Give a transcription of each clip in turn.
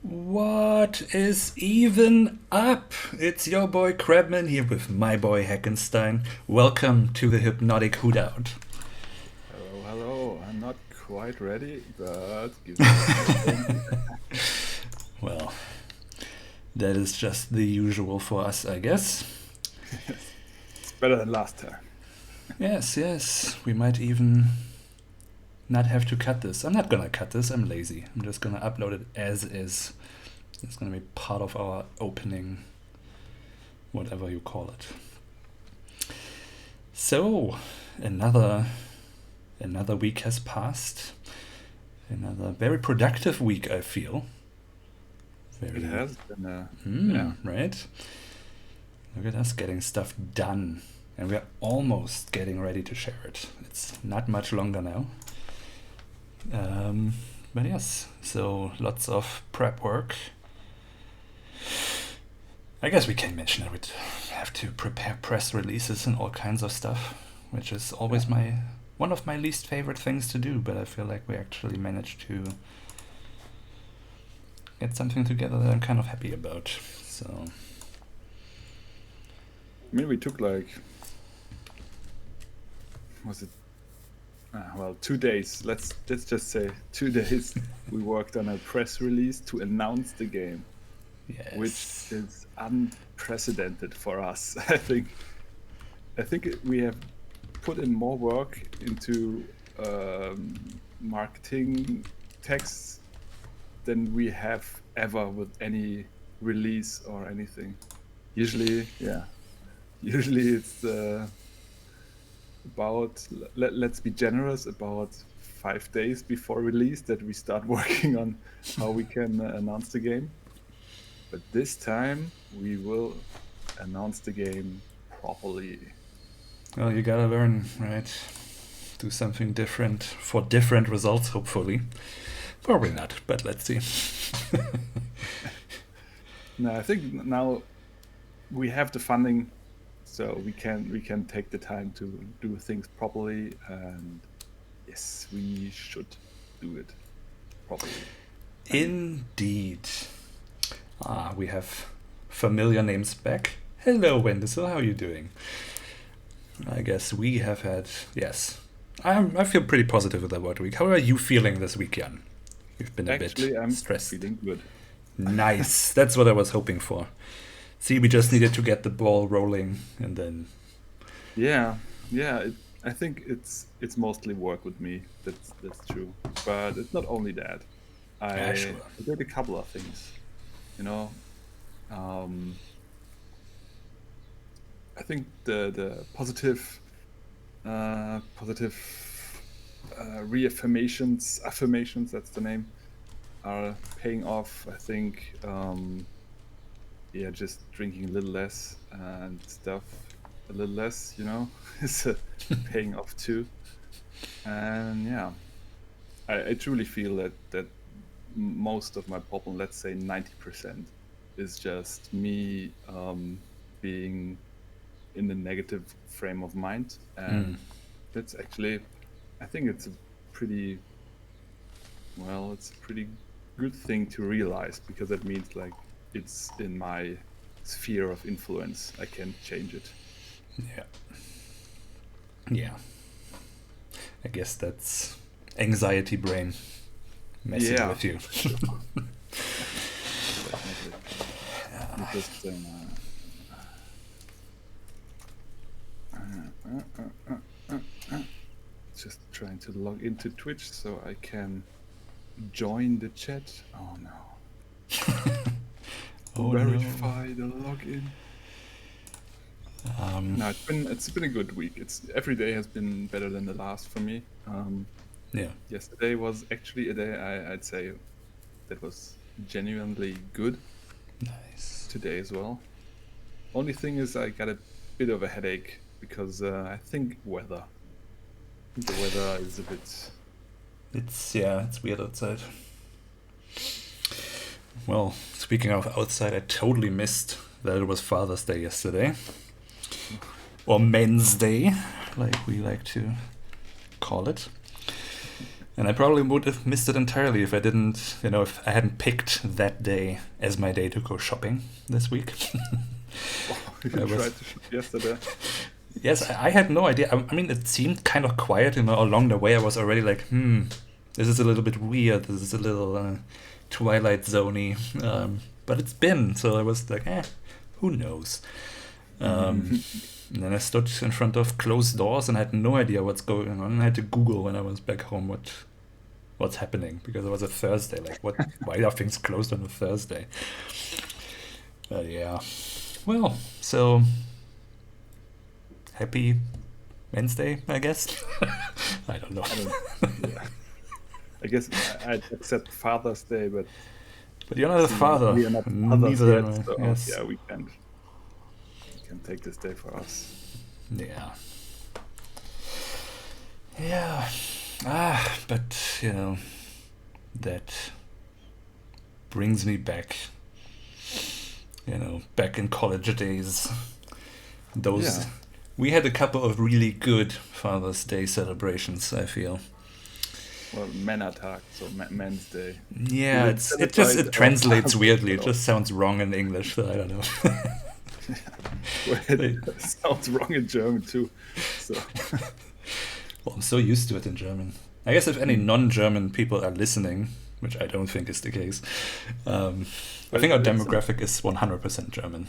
What is even up? It's your boy Crabman here with my boy Hackenstein. Welcome to the Hypnotic Hootout. Hello, hello. I'm not quite ready, but give me a second. Well, that is just the usual for us, I guess. It's better than last time. Yes, we might even not have to cut this. I'm not gonna cut this, I'm lazy. I'm just gonna upload it as is. It's gonna be part of our opening, whatever you call it. So, another week has passed. Another very productive week, I feel. It has been, yeah, right? Look at us getting stuff done. And we're almost getting ready to share it. It's not much longer now. But yes, so lots of prep work. I guess we can mention I would have to prepare press releases and all kinds of stuff, which is always one of my least favorite things to do, but I feel like we actually managed to get something together that I'm kind of happy about. So I mean, we took was it? 2 days. Let's just say 2 days. We worked on a press release to announce the game, yes, which is unprecedented for us. I think we have put in more work into marketing texts than we have ever with any release or anything. Usually it's about, let's be generous, about 5 days before release that we start working on how we can announce the game. But this time we will announce the game properly. Well, you gotta learn, right? Do something different for different results, hopefully. Probably not, but let's see. No, I think now we have the funding, so we can take the time to do things properly, and yes, we should do it properly. Indeed. We have familiar names back. Hello, Wendizel, how are you doing? I guess we have had, yes. I feel pretty positive with that week. How are you feeling this week, Jan? You've been a Actually, bit I'm stressed. feeling good. Nice. That's what I was hoping for. See, we just needed to get the ball rolling, and then Yeah. I think it's mostly work with me. That's true. But it's not only that. yeah, sure. I did a couple of things. You know, I think the positive affirmations, that's the name, are paying off. I think just drinking a little less and stuff a little less, is paying off too. And yeah, I truly feel that most of my problem, let's say 90%, is just me being in the negative frame of mind. And that's actually, I think it's a pretty good thing to realize, because that means like it's in my sphere of influence. I can change it. Yeah. I guess that's anxiety brain messing with you. Definitely. Just trying to log into Twitch so I can join the chat. Oh no. Verify the login. No, it's been a good week. Every day has been better than the last for me. Yesterday was actually a day I'd say that was genuinely good. Nice. Today as well. Only thing is I got a bit of a headache because I think the weather is a bit. It's weird outside. Well, speaking of outside, I totally missed that it was Father's Day yesterday. Or Men's Day, like we like to call it. And I probably would have missed it entirely if I didn't, if I hadn't picked that day as my day to go shopping this week. You tried to shop yesterday. Yes, I had no idea. I mean, it seemed kind of quiet, along the way. I was already like, this is a little bit weird. This is a little Twilight Zone-y. But it's been, so I was like, who knows? And then I stood in front of closed doors and I had no idea what's going on. I had to Google when I was back home what's happening, because it was a Thursday. Like, why are things closed on a Thursday? Yeah. Well, so happy Wednesday, I guess. I don't know. I guess I'd accept Father's Day, but you're not a father. We are not fathers Neither yet, am I. so Yes. yeah, we can take this day for us. Yeah. Yeah. But that brings me back. Back in college days. We had a couple of really good Father's Day celebrations, I feel. Well, Männertag, so Men's Day. Yeah, it translates weirdly. It just sounds wrong in English, so I don't know. Well, it sounds wrong in German too. So. Well, I'm so used to it in German. I guess if any non-German people are listening, which I don't think is the case, I think our demographic is 100% German.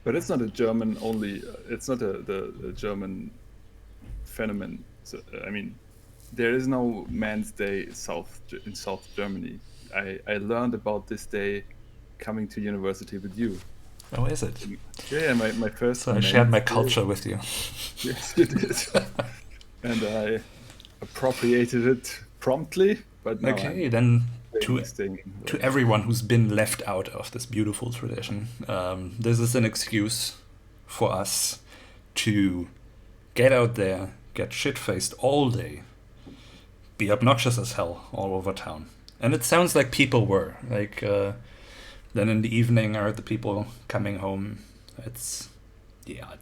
But it's not a German only. It's not the German phenomenon. So, I mean, there is no Man's Day in South Germany. I learned about this day coming to university with you. Oh, is it? Yeah, my first. So I shared my culture with you. Yes, you did. And I appropriated it promptly. But now okay, then to everyone who's been left out of this beautiful tradition, this is an excuse for us to get out there, get shit-faced all day, be obnoxious as hell all over town. And it sounds like people were. Like, then in the evening are the people coming home. It's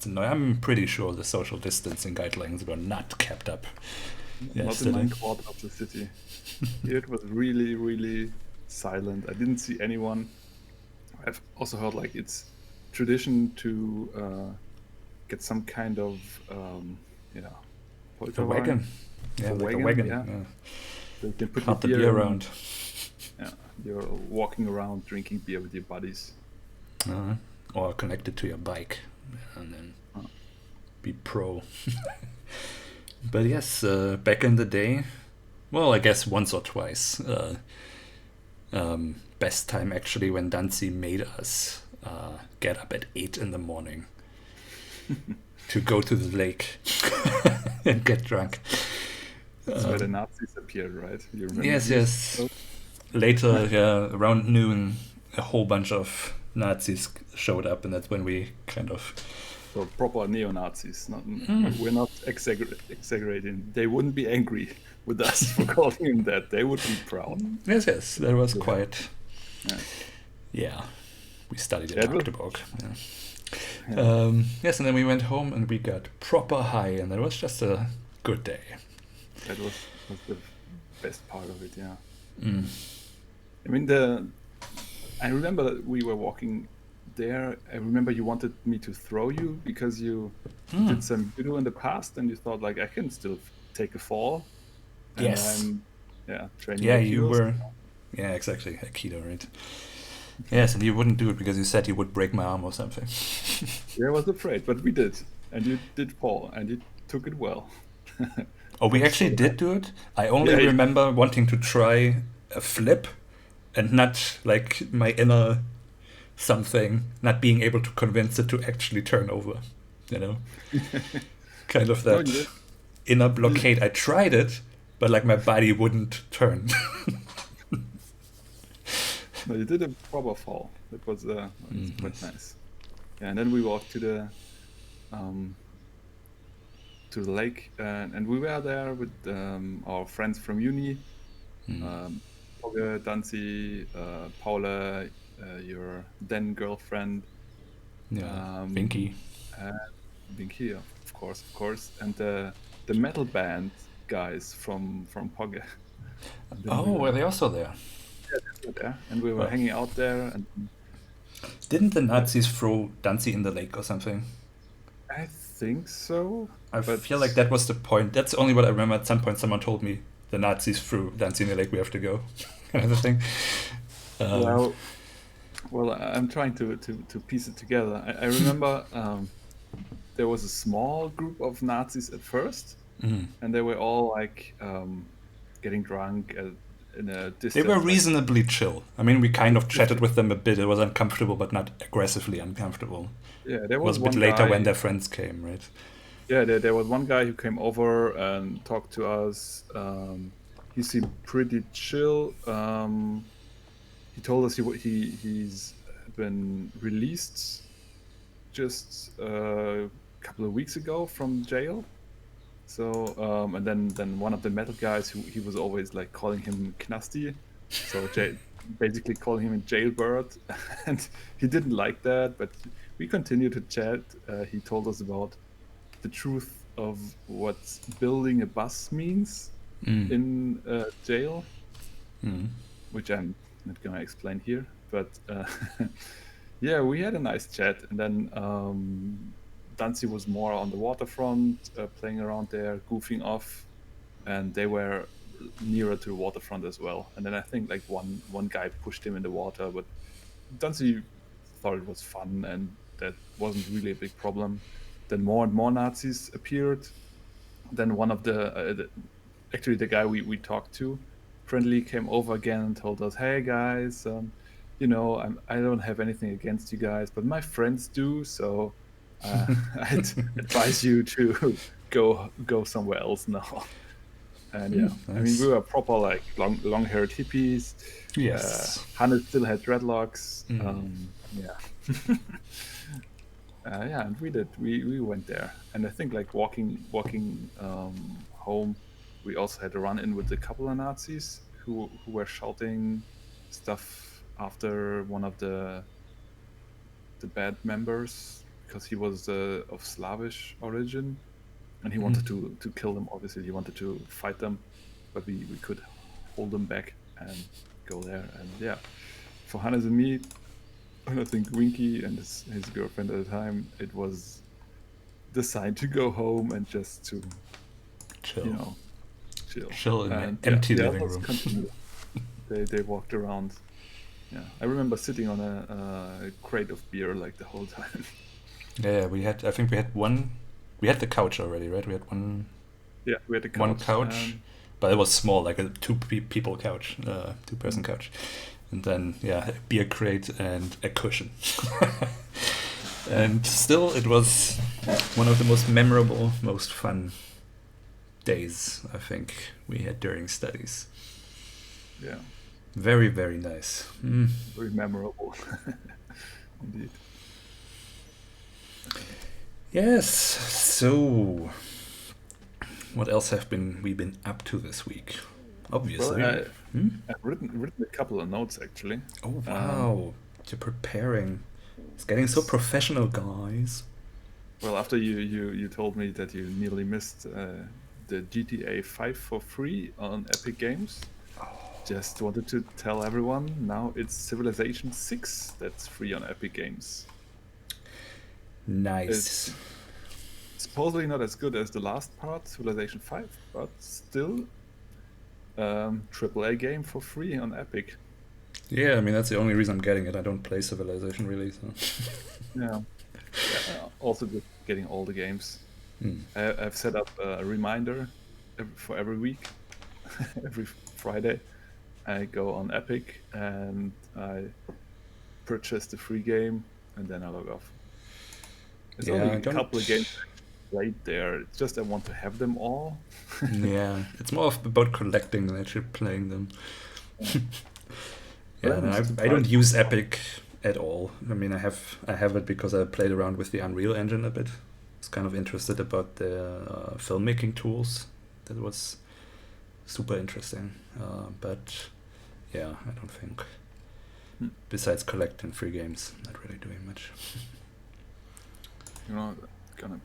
annoying. I'm pretty sure the social distancing guidelines were not kept up yesterday. Not in my quarter of the city. It was really, really silent. I didn't see anyone. I've also heard like it's tradition to get some kind of a wagon. Yeah, like a wagon. Yeah. So you can put the beer around. Yeah, you're walking around drinking beer with your buddies. Or connected to your bike, and then be pro. But yes, back in the day, well, I guess once or twice. Best time actually when Danzi made us get up at 8 a.m. to go to the lake and get drunk. That's where the Nazis appeared, right? You remember? Yes. Later, around noon, a whole bunch of Nazis showed up, and that's when we kind of... So proper neo-Nazis. We're not exaggerating. They wouldn't be angry with us for calling him that. They would be proud. Yes. That was quite... Yeah. We studied in Magdeburg. Yes, and then we went home and we got proper high, and that was just a good day. That was the best part of it, yeah. Mm. I mean, I remember that we were walking there. I remember you wanted me to throw you because you did some judo in the past, and you thought like I can still take a fall. And yes. Training. Yeah, you were. Yeah, exactly. Aikido, right? Yes, and you wouldn't do it because you said you would break my arm or something. Yeah, I was afraid, but we did, and you did fall, and you took it well. Oh, we actually did do it? I only remember wanting to try a flip and not, like, my inner something, not being able to convince it to actually turn over, Kind of that inner blockade. I tried it, but, like, my body wouldn't turn. No, you did a proper fall. It was quite nice. Yeah, and then we walked to the lake, and we were there with our friends from uni, Pogge, Danzi, Paula, your then girlfriend, Vinky. Vinky, of course, and the metal band guys from Pogge. And then we Oh, were, were they also there? yeah, they were there, and we were Well, hanging out there. And didn't the yeah, Nazis throw Danzi in the lake or something? I think so, I but feel like that was the point. That's only what I remember. At some point, someone told me the Nazis threw Danzi in the lake. We have to go, kind of a thing. Um, well, I'm trying to piece it together. I remember there was a small group of Nazis at first, mm. and they were all like getting drunk in a They were distance, like reasonably chill. I mean, we kind of chatted 50. with them a bit. It was uncomfortable, but not aggressively uncomfortable. Yeah, there It was was a bit one later when guy. their friends came, right? Yeah, there was one guy who came over and talked to us. He seemed pretty chill. He told us he's been released just a couple of weeks ago from jail. So and then one of the metal guys who he was always like calling him Knasti, so basically calling him a jailbird, and he didn't like that. But we continued to chat. He told us about the truth of what building a bus means Mm. in jail, Mm. which I'm not gonna explain here. But yeah, we had a nice chat, and then Dancy was more on the waterfront, playing around there, goofing off, and they were nearer to the waterfront as well. And then I think like one guy pushed him in the water, but Dancy thought it was fun, and that wasn't really a big problem. Then more and more Nazis appeared. Then one of actually the guy we talked to friendly came over again and told us, hey guys, I don't have anything against you guys, but my friends do, so I'd advise you to go somewhere else now. And yeah, I mean, we Nice. were proper like long-haired hippies. Yes. Hannes still had dreadlocks. Mm. Yeah. Yeah, and we went there, and I think like walking home, we also had a run in with a couple of Nazis who were shouting stuff after one of the bad members, because he was of Slavish origin, and he wanted Mm. to kill them. Obviously, he wanted to fight them, but we could hold them back and go there. And yeah, for Hannes and me, and I think Winky and his girlfriend at the time, it was the sign to go home and just to, you Chill. know, chill. Chill in my And yeah, empty the living others room. continued. They walked around. Yeah, I remember sitting on a crate of beer like the whole time. Yeah, we had. I think we had one. We had the couch already, right? We had Yeah, we had a one couch. couch, but it was small, like a people couch, 2 person couch, and then yeah, a beer crate and a cushion. And still, it was one of the most memorable, most fun days I think we had during studies. Yeah, Very, very nice. Mm. very memorable. Indeed. Yes. So, what else have we been up to this week? Well, Obviously. Hmm? I've written a couple of notes actually. Oh Um, wow! You're preparing. It's getting so professional, guys. well, after you told me that you nearly missed the GTA 5 for free on Epic Games, just wanted to tell everyone now it's Civilization 6 that's free on Epic Games. Nice. It's supposedly not as good as the last part, Civilization 5, but still AAA game for free on Epic. Yeah, I mean that's the only reason I'm getting it. I don't play Civilization really, so. Yeah. Yeah, also just getting all the games. Hmm. I've set up a reminder for every week, every Friday. I go on Epic and I purchase the free game, and then I log off. It's Yeah, only I a couple of don't. games played there. It's just I want to have them all. Yeah, it's more about collecting than actually playing them. Yeah. Yeah, But and I'm I don't surprised. use Epic at all. I mean, I have it because I played around with the Unreal Engine a bit. I was kind of interested about the filmmaking tools. That was super interesting. But yeah, I don't think. Hmm. Besides collecting free games, not really doing much. Gonna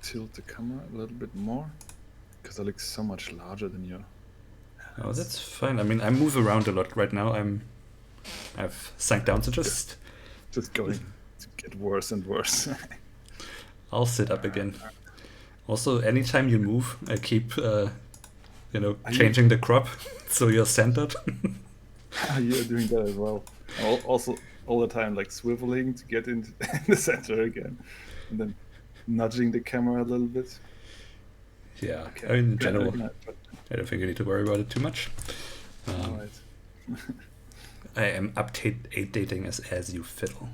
tilt the camera a little bit more because I look so much larger than you. Oh, that's fine. I mean, I move around a lot right now. I've sank down to just going to get worse and worse. I'll sit up again. Also, anytime you move, I keep changing the crop so you're centered. You're doing that as well. Also, all the time, like swiveling to get in the center again, and then nudging the camera a little bit. Yeah, Okay. I mean, in general, I don't think you need to worry about it too much. All right. I am updating as you fiddle.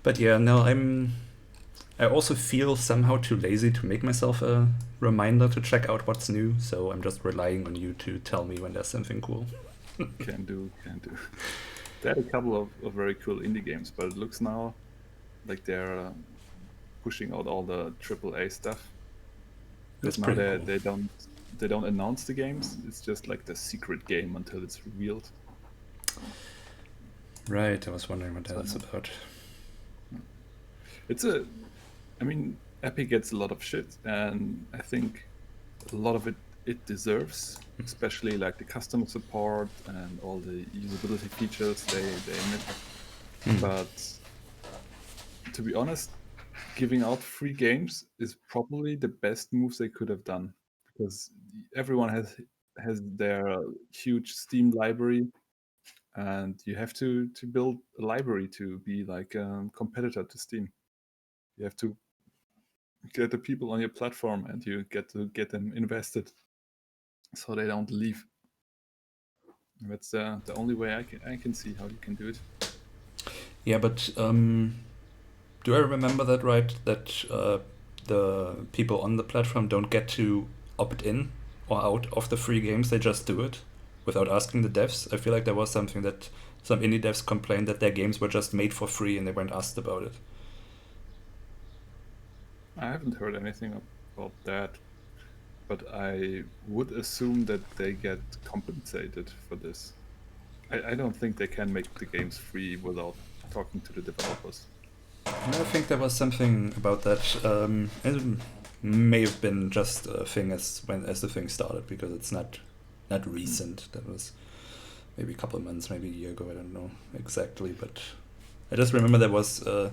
But yeah, no, I also feel somehow too lazy to make myself a reminder to check out what's new, so I'm just relying on you to tell me when there's something cool. Can do. They had a couple of very cool indie games, but it looks now like they're pushing out all the AAA stuff. That's Because now pretty cool. they don't announce the games. It's just like the secret game until it's revealed. Right, I was wondering what that's about. I mean, Epic gets a lot of shit, and I think a lot of it deserves, especially like the customer support and all the usability features they emit. But to be honest, giving out free games is probably the best moves they could have done, because everyone has their huge Steam library, and you have to build a library to be like a competitor to Steam. You have to get the people on your platform, and you get to get them invested so they don't leave. That's the only way I can see how you can do it. Yeah, but do I remember that right? That the people on the platform don't get to opt in or out of the free games, they just do it without asking the devs? I feel like there was something that some indie devs complained that their games were just made for free and they weren't asked about it. I haven't heard anything about that, but I would assume that they get compensated for this. I don't think they can make the games free without talking to the developers. And I think there was something about that. It may have been just a thing as the thing started, because it's not recent. That was maybe a couple of months, maybe a year ago. I don't know exactly, but I just remember there was a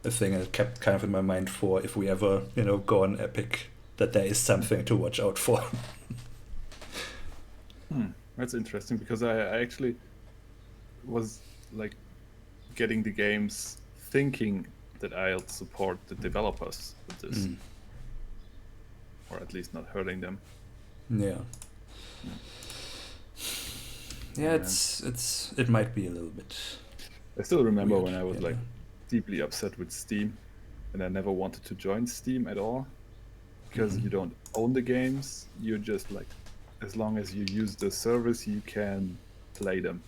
thing that kept kind of in my mind for if we ever go on Epic, that there is something to watch out for. That's interesting, because I actually was like getting the games thinking that I'll support the developers with this, or at least not hurting them. Yeah. Yeah, And it might be a little bit. I still remember weird, when I was like deeply upset with Steam, and I never wanted to join Steam at all, because you don't own the games. You're just like, as long as you use the service, you can play them.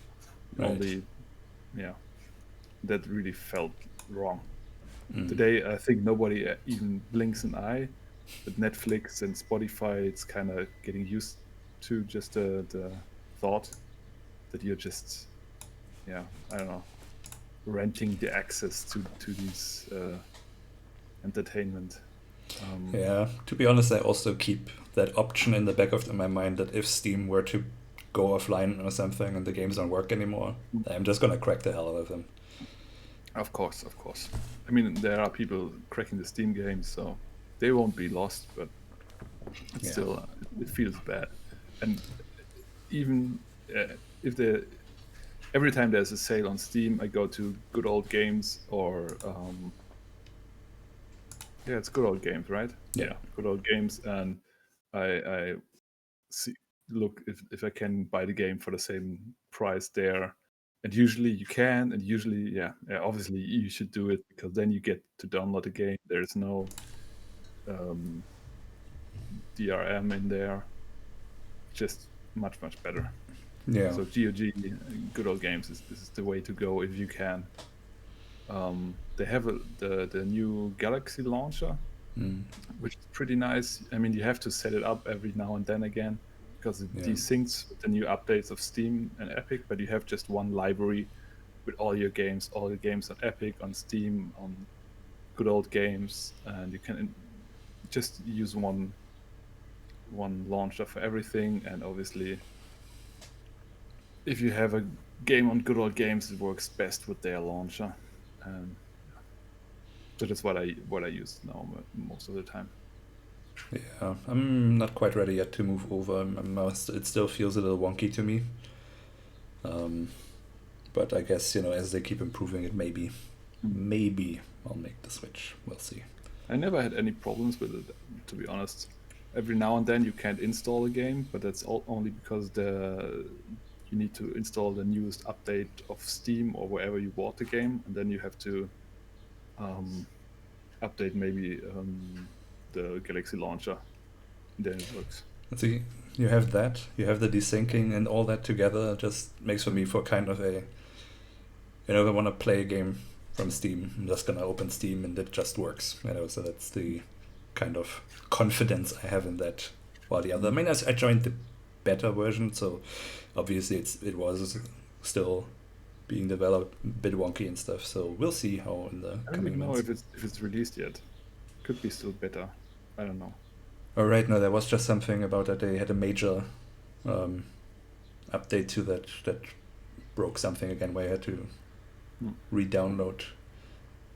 Right. Only, yeah, that really felt wrong. Today, I think nobody even blinks an eye. But Netflix and Spotify, it's kind of getting used to just the thought that you're just, I don't know, renting the access to these entertainment. Yeah, to be honest, I also keep that option in the back of my mind that if Steam were to go offline or something and the games don't work anymore, I'm just gonna crack the hell out of them. Of course. I mean, there are people cracking the Steam games, so they won't be lost, but it's still, it feels bad. And even if every time there's a sale on Steam, I go to Good Old Games, or it's Good Old Games, right? Yeah. Good Old Games, and I look if I can buy the game for the same price there. And usually you can, and usually, obviously you should do it, because then you get to download the game. There's no DRM in there. Just much better. Yeah. So GOG, Good Old Games, is the way to go if you can. They have the new Galaxy launcher, which is pretty nice. I mean, you have to set it up every now and then again, because it desyncs with the new updates of Steam and Epic, but you have just one library with all your games, all the games on Epic, on Steam, on Good Old Games, and you can just use one one launcher for everything, and obviously, if you have a game on Good Old Games, it works best with their launcher. So that's what I use now most of the time. Yeah, I'm not quite ready yet to move over. It still feels a little wonky to me. But I guess, as they keep improving it, maybe I'll make the switch. We'll see. I never had any problems with it, to be honest. Every now and then you can't install a game, but that's only because you need to install the newest update of Steam or wherever you bought the game, and then you have to update maybe the Galaxy launcher. Then it works. See, you have that, you have the desyncing, and all that together just makes for me for kind of a, I want to play a game from Steam, I'm just gonna open Steam and it just works. So that's the kind of confidence I have in that. While the other, I joined the beta version, so obviously it was still being developed, a bit wonky and stuff. So we'll see how in the coming months. I don't know if it's released yet. Could be still better. I don't know. Oh, right, no, there was just something about that they had a major update to that broke something again, where you had to re-download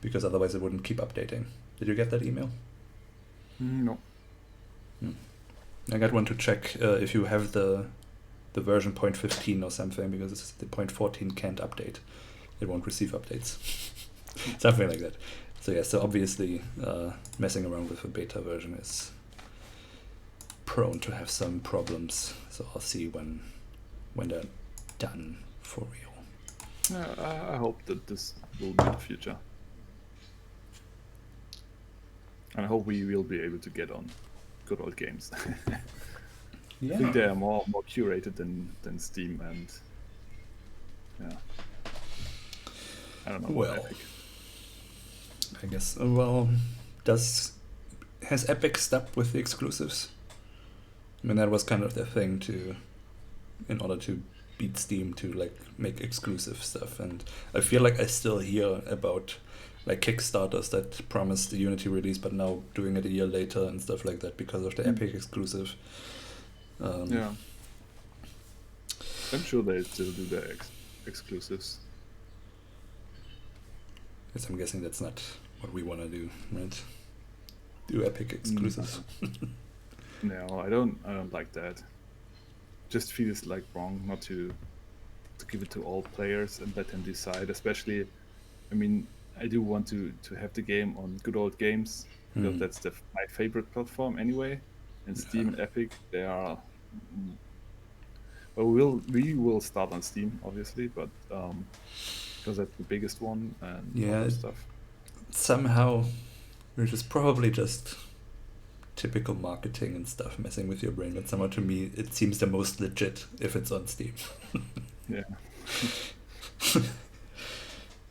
because otherwise it wouldn't keep updating. Did you get that email? No. I got one to check if you have the version 0.15 or something, because the 0.14 can't update. It won't receive updates. Something like that. So yeah, so obviously messing around with a beta version is prone to have some problems. So I'll see when they're done for real. I hope that this will be the future. And I hope we will be able to get on Good Old Games. Yeah. I think they are more curated than Steam, and yeah. I don't know. Well, I guess. Well, has Epic stopped with the exclusives? That was kind of their thing in order to beat Steam, to make exclusive stuff. And I feel like I still hear about Kickstarters that promised the Unity release, but now doing it a year later and stuff like that because of the Epic exclusive. Yeah. I'm sure they still do their exclusives. Yes, I'm guessing that's not what we want to do, right? Do Epic exclusives. No, I don't like that. Just feels wrong not to give it to all players and let them decide. Especially, I do want to have the game on Good Old Games, because that's my favorite platform anyway. And Steam and Epic, they are. Well, we will start on Steam, obviously, but because that's the biggest one and all that stuff. Somehow, which is probably just typical marketing and stuff messing with your brain, but somehow to me it seems the most legit if it's on Steam. Yeah.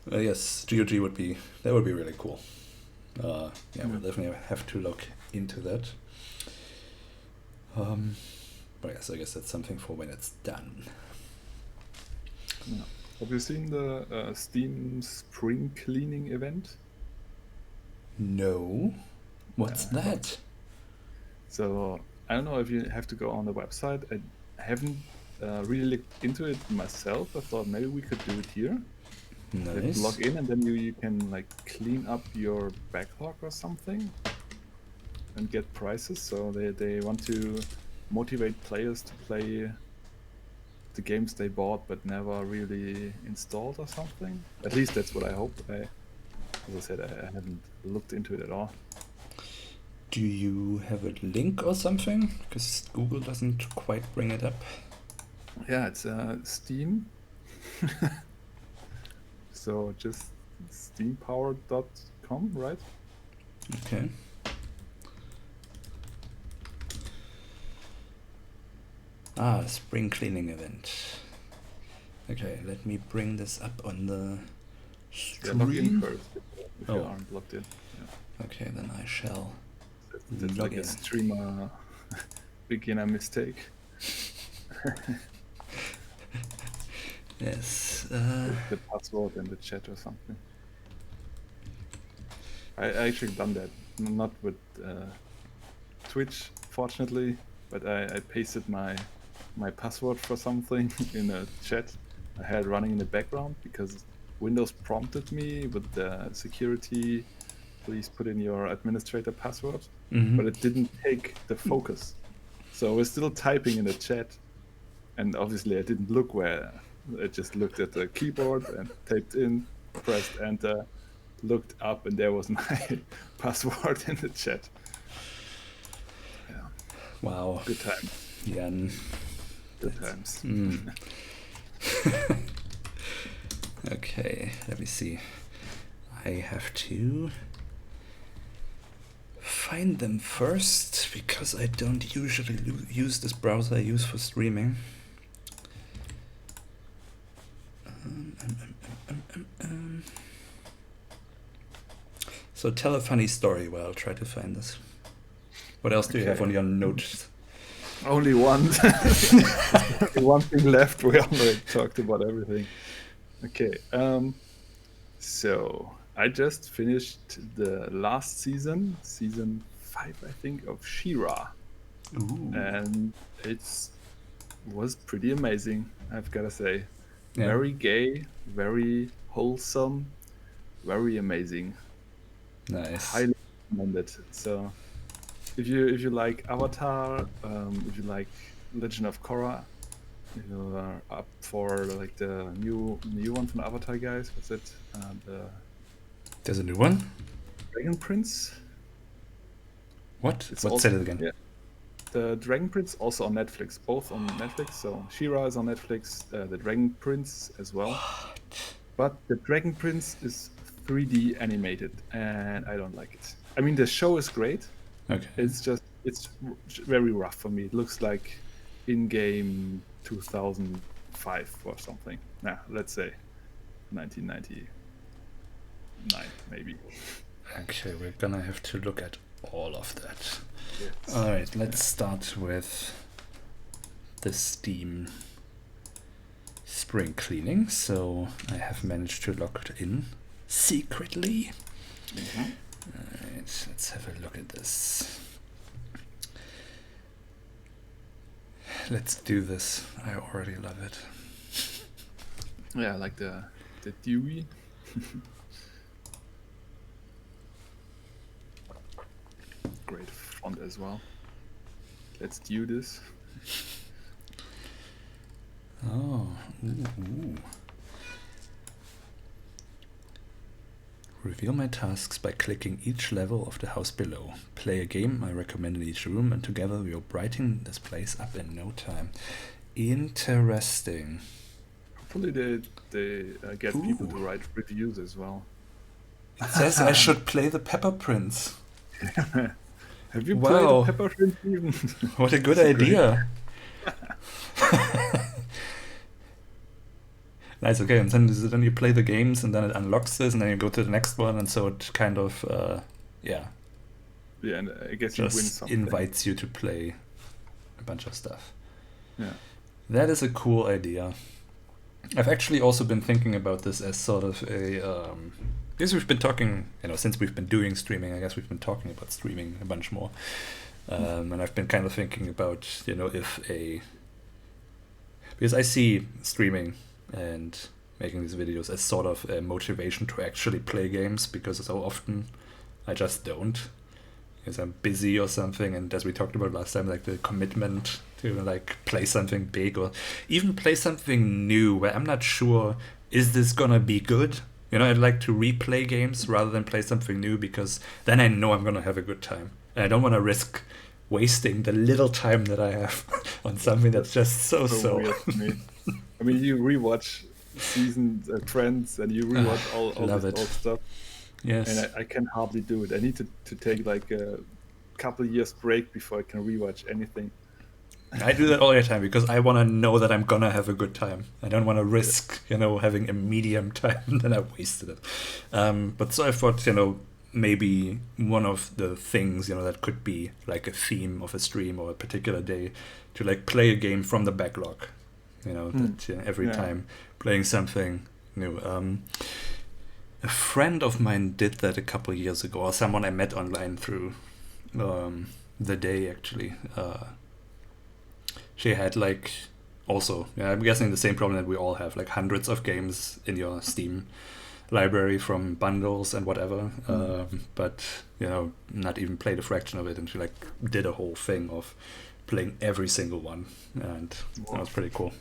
Yes, GOG would be really cool. We'll definitely have to look into that. But yes, I guess that's something for when it's done. Yeah. Have you seen the Steam spring cleaning event? No. What's that? So I don't know if you have to go on the website. I haven't really looked into it myself. I thought maybe we could do it here. Nice. Log in and then you can clean up your backlog or something and get prizes. So they want to motivate players to play the games they bought but never really installed or something. At least that's what I hope. As I said, I haven't looked into it at all. Do you have a link or something? Because Google doesn't quite bring it up. Yeah, it's Steam. So just steampower.com, right? Okay. Spring cleaning event. Okay, let me bring this up on the stream. Yeah, log in first if you aren't logged in. Yeah. Okay, then I shall That's log a in. streamer beginner mistake. Yes. The password in the chat or something. I actually done that, not with Twitch, fortunately, but I pasted my password for something in a chat I had running in the background because Windows prompted me with the security, please put in your administrator password, but it didn't take the focus. So I was still typing in the chat, and obviously I didn't look where. I just looked at the keyboard and typed in, pressed enter, looked up, and there was my password in the chat. Yeah. Wow. Good time. Jan. Good times. Okay, let me see. I have to find them first because I don't usually use this browser I use for streaming. So tell a funny story while I'll try to find this. What else do you have on your notes? Only one. One thing left. We already talked about everything. Okay. So I just finished the last season 5, I think, of She-Ra. Ooh. And it was pretty amazing, I've got to say. Yeah. Very gay, very wholesome, very amazing. Nice. Highly recommended. So if you like Avatar, if you like Legend of Korra, if you are up for like the new one from Avatar guys, what's it? There's a new one? Dragon Prince? What? It's What? also, Say it again. Yeah. The Dragon Prince also on Netflix, both on Netflix. So She-Ra is on Netflix, the Dragon Prince as well. What? But the Dragon Prince is 3D animated, and I don't like it. I mean, the show is great. Okay. It's very rough for me. It looks like in-game 2005 or something. Nah, let's say 1999, maybe. Okay, we're gonna have to look at all of that. Yes. Alright, let's start with the Steam spring cleaning. So I have managed to log it in secretly. Alright, let's have a look at this. Let's do this. I already love it. Yeah, I like the Dewey. Great font as well. Let's do this. Oh, ooh. Reveal my tasks by clicking each level of the house below. Play a game I recommend in each room, and together we will brighten this place up in no time. Interesting. Hopefully they get people to write reviews as well. It says I should play the Pepper Prince. Have you played the Pepper Prince even? What a good idea. Nice, okay, and then you play the games, and then it unlocks this, and then you go to the next one, and so it kind of, Yeah, and I guess you win just something. invites you to play a bunch of stuff. Yeah. That is a cool idea. I've actually also been thinking about this as sort of a... because we've been talking, since we've been doing streaming, I guess we've been talking about streaming a bunch more. And I've been kind of thinking about, if a... Because I see streaming and making these videos as sort of a motivation to actually play games, because so often I just don't. Because I'm busy or something, and as we talked about last time, like the commitment to like play something big or even play something new where I'm not sure, is this gonna be good? I'd like to replay games rather than play something new, because then I know I'm gonna have a good time. And I don't want to risk wasting the little time that I have on something that's just so. Weird to me. I mean, you rewatch season trends, and you rewatch all this old stuff. Yes. And I can hardly do it. I need to take like a couple of years break before I can rewatch anything. I do that all the time because I want to know that I'm gonna have a good time. I don't want to risk, having a medium time and then I've wasted it. But so I thought, maybe one of the things, that could be like a theme of a stream or a particular day, to like play a game from the backlog. That every time playing something new. A friend of mine did that a couple of years ago, or someone I met online through the day actually. she had like also, yeah, I'm guessing the same problem that we all have, like hundreds of games in your Steam library from bundles and whatever, but not even played a fraction of it, and she like did a whole thing of playing every single one, and that was pretty cool.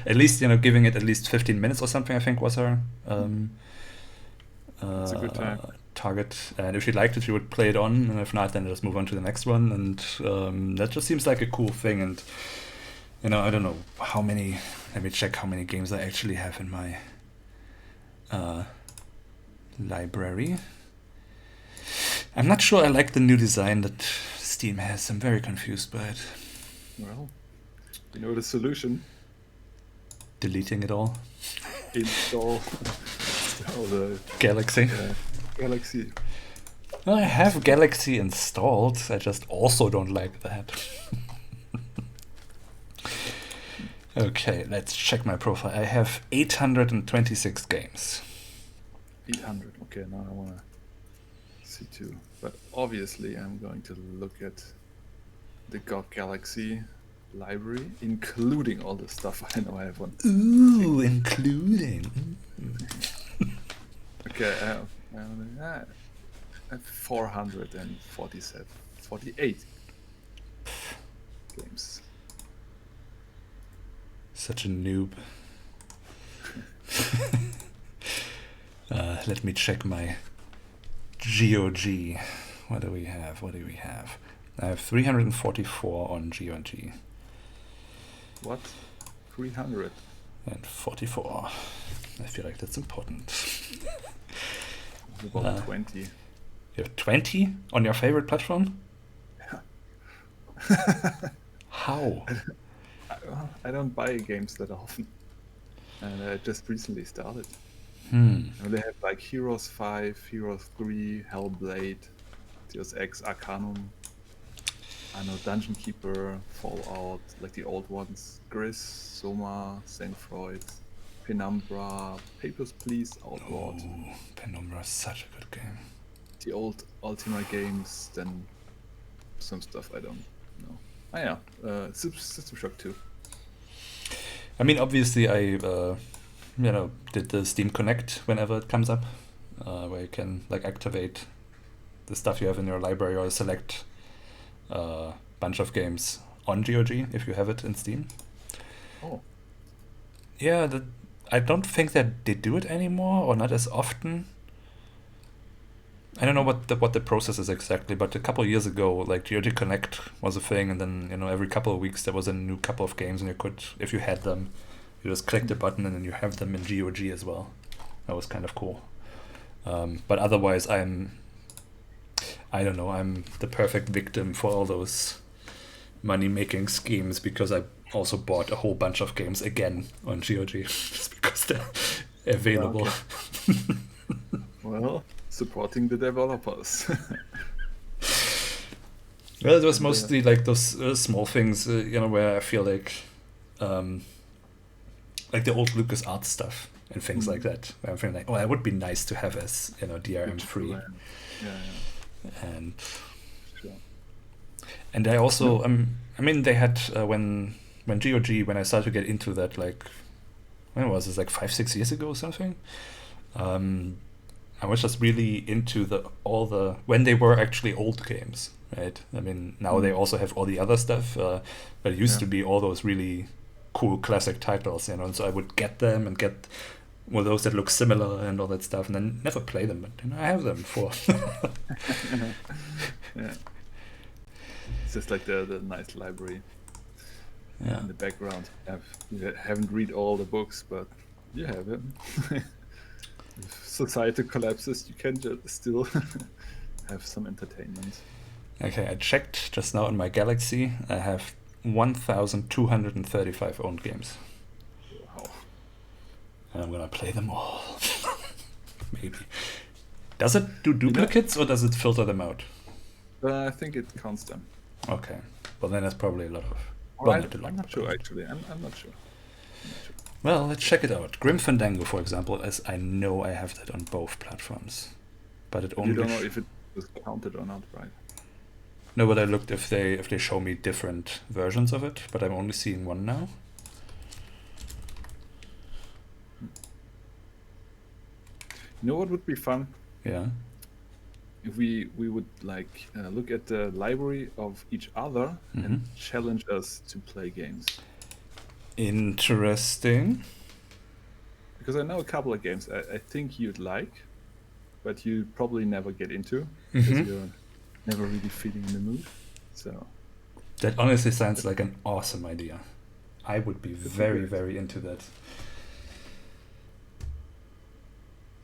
At least giving it at least 15 minutes or something, I think was her It's a good time. target, and if she liked it she would play it on, and if not then just move on to the next one, and that just seems like a cool thing. And I don't know how many, let me check how many games I actually have in my library. I'm not sure I like the new design that Steam has. I'm very confused by it. Well, the solution. Deleting it all. Install the Galaxy. Galaxy. I have Galaxy installed. I just also don't like that. Okay, let's check my profile. I have 826 games. 800. Okay, now I want to see too. But obviously, I'm going to look at the GOG Galaxy library, including all the stuff I know I have on. Ooh, including. Okay, I have 48 games. Such a noob. Let me check my GOG. What do we have? I have 344 on GOG. What? 300? And 44. I feel like that's important. About 20. You have 20 on your favorite platform? Yeah. How? I don't buy games that often. And I just recently started. And they have like Heroes 5, Heroes 3, Hellblade, Deus Ex, Arcanum, I know Dungeon Keeper, Fallout, like the old ones, Gris, Soma, Saint Freud, Penumbra, Papers, Please, Outward. Oh, Penumbra is such a good game. The old Ultima games, then some stuff I don't know. System Shock 2. I mean, obviously, I did the Steam Connect whenever it comes up, where you can like activate the stuff you have in your library or select a bunch of games on GOG if you have it in Steam. Oh. Yeah, I don't think that they do it anymore, or not as often. I don't know what the process is exactly, but a couple of years ago, like GOG Connect was a thing, and then every couple of weeks there was a new couple of games, and you could, if you had them, you just click the button and then you have them in GOG as well. That was kind of cool. But otherwise, I'm the perfect victim for all those money-making schemes, because I also bought a whole bunch of games again on GOG just because they're available. Yeah, okay. Well, supporting the developers. Well, it was mostly like those small things, where I feel like the old LucasArts stuff and things like that. Where I'm feeling like, it would be nice to have as DRM-free. Yeah. And Sure. and I also they had when GOG, when I started to get into that, like, when was this, like 5-6 years ago or something, I was just really into when they were actually old games, right? I mean, now they also have all the other stuff, but it used to be all those really cool classic titles, and so I would get them and get those that look similar and all that stuff, and then never play them, but I have them for. Yeah. It's just like the nice library in the background. You haven't read all the books, but you have it. If society collapses, you can still have some entertainment. Okay, I checked just now on my Galaxy. I have 1,235 owned games. Wow. And I'm gonna play them all. Maybe. Does it do duplicates or does it filter them out? I think it counts them. Okay. Well, then that's probably a lot of. I'm not sure, actually. I'm not sure. Well, let's check it out. Grim Fandango, for example, as I know I have that on both platforms, but it only. You don't know if it was counted or not, right? No, but I looked if they show me different versions of it, but I'm only seeing one now. You know what would be fun? Yeah. If we would like look at the library of each other and challenge us to play games. Interesting. Because I know a couple of games I think you'd like, but you probably never get into because you're never really feeling in the mood. So That honestly sounds like an awesome idea. I would be very, very into that.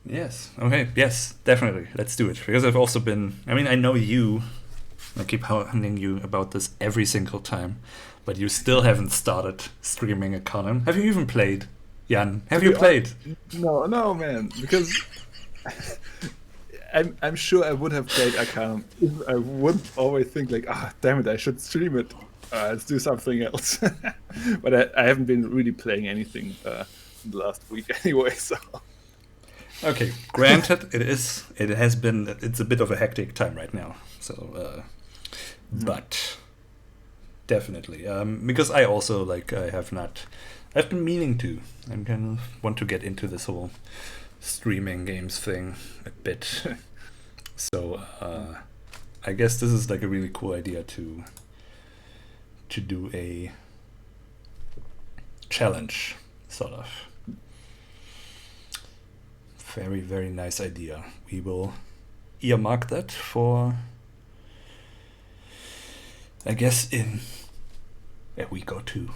Yes. Okay. Yes, definitely. Let's do it. Because I've also been... I mean, I know you. I keep hounding you about this every single time. But you still haven't started streaming a Conan. Have you even played? Jan, have you played? No, man. Because I'm sure I would have played Arcanum if I wouldn't always think like, damn it, I should stream it. Let's do something else. But I haven't been really playing anything in the last week anyway, so... Okay, granted, it's a bit of a hectic time right now. So, but definitely, because I also I've been meaning to. I'm kind of want to get into this whole streaming games thing a bit. So, I guess this is like a really cool idea to do a challenge, sort of. Very, very nice idea. We will earmark that for, I guess, in a week or 2,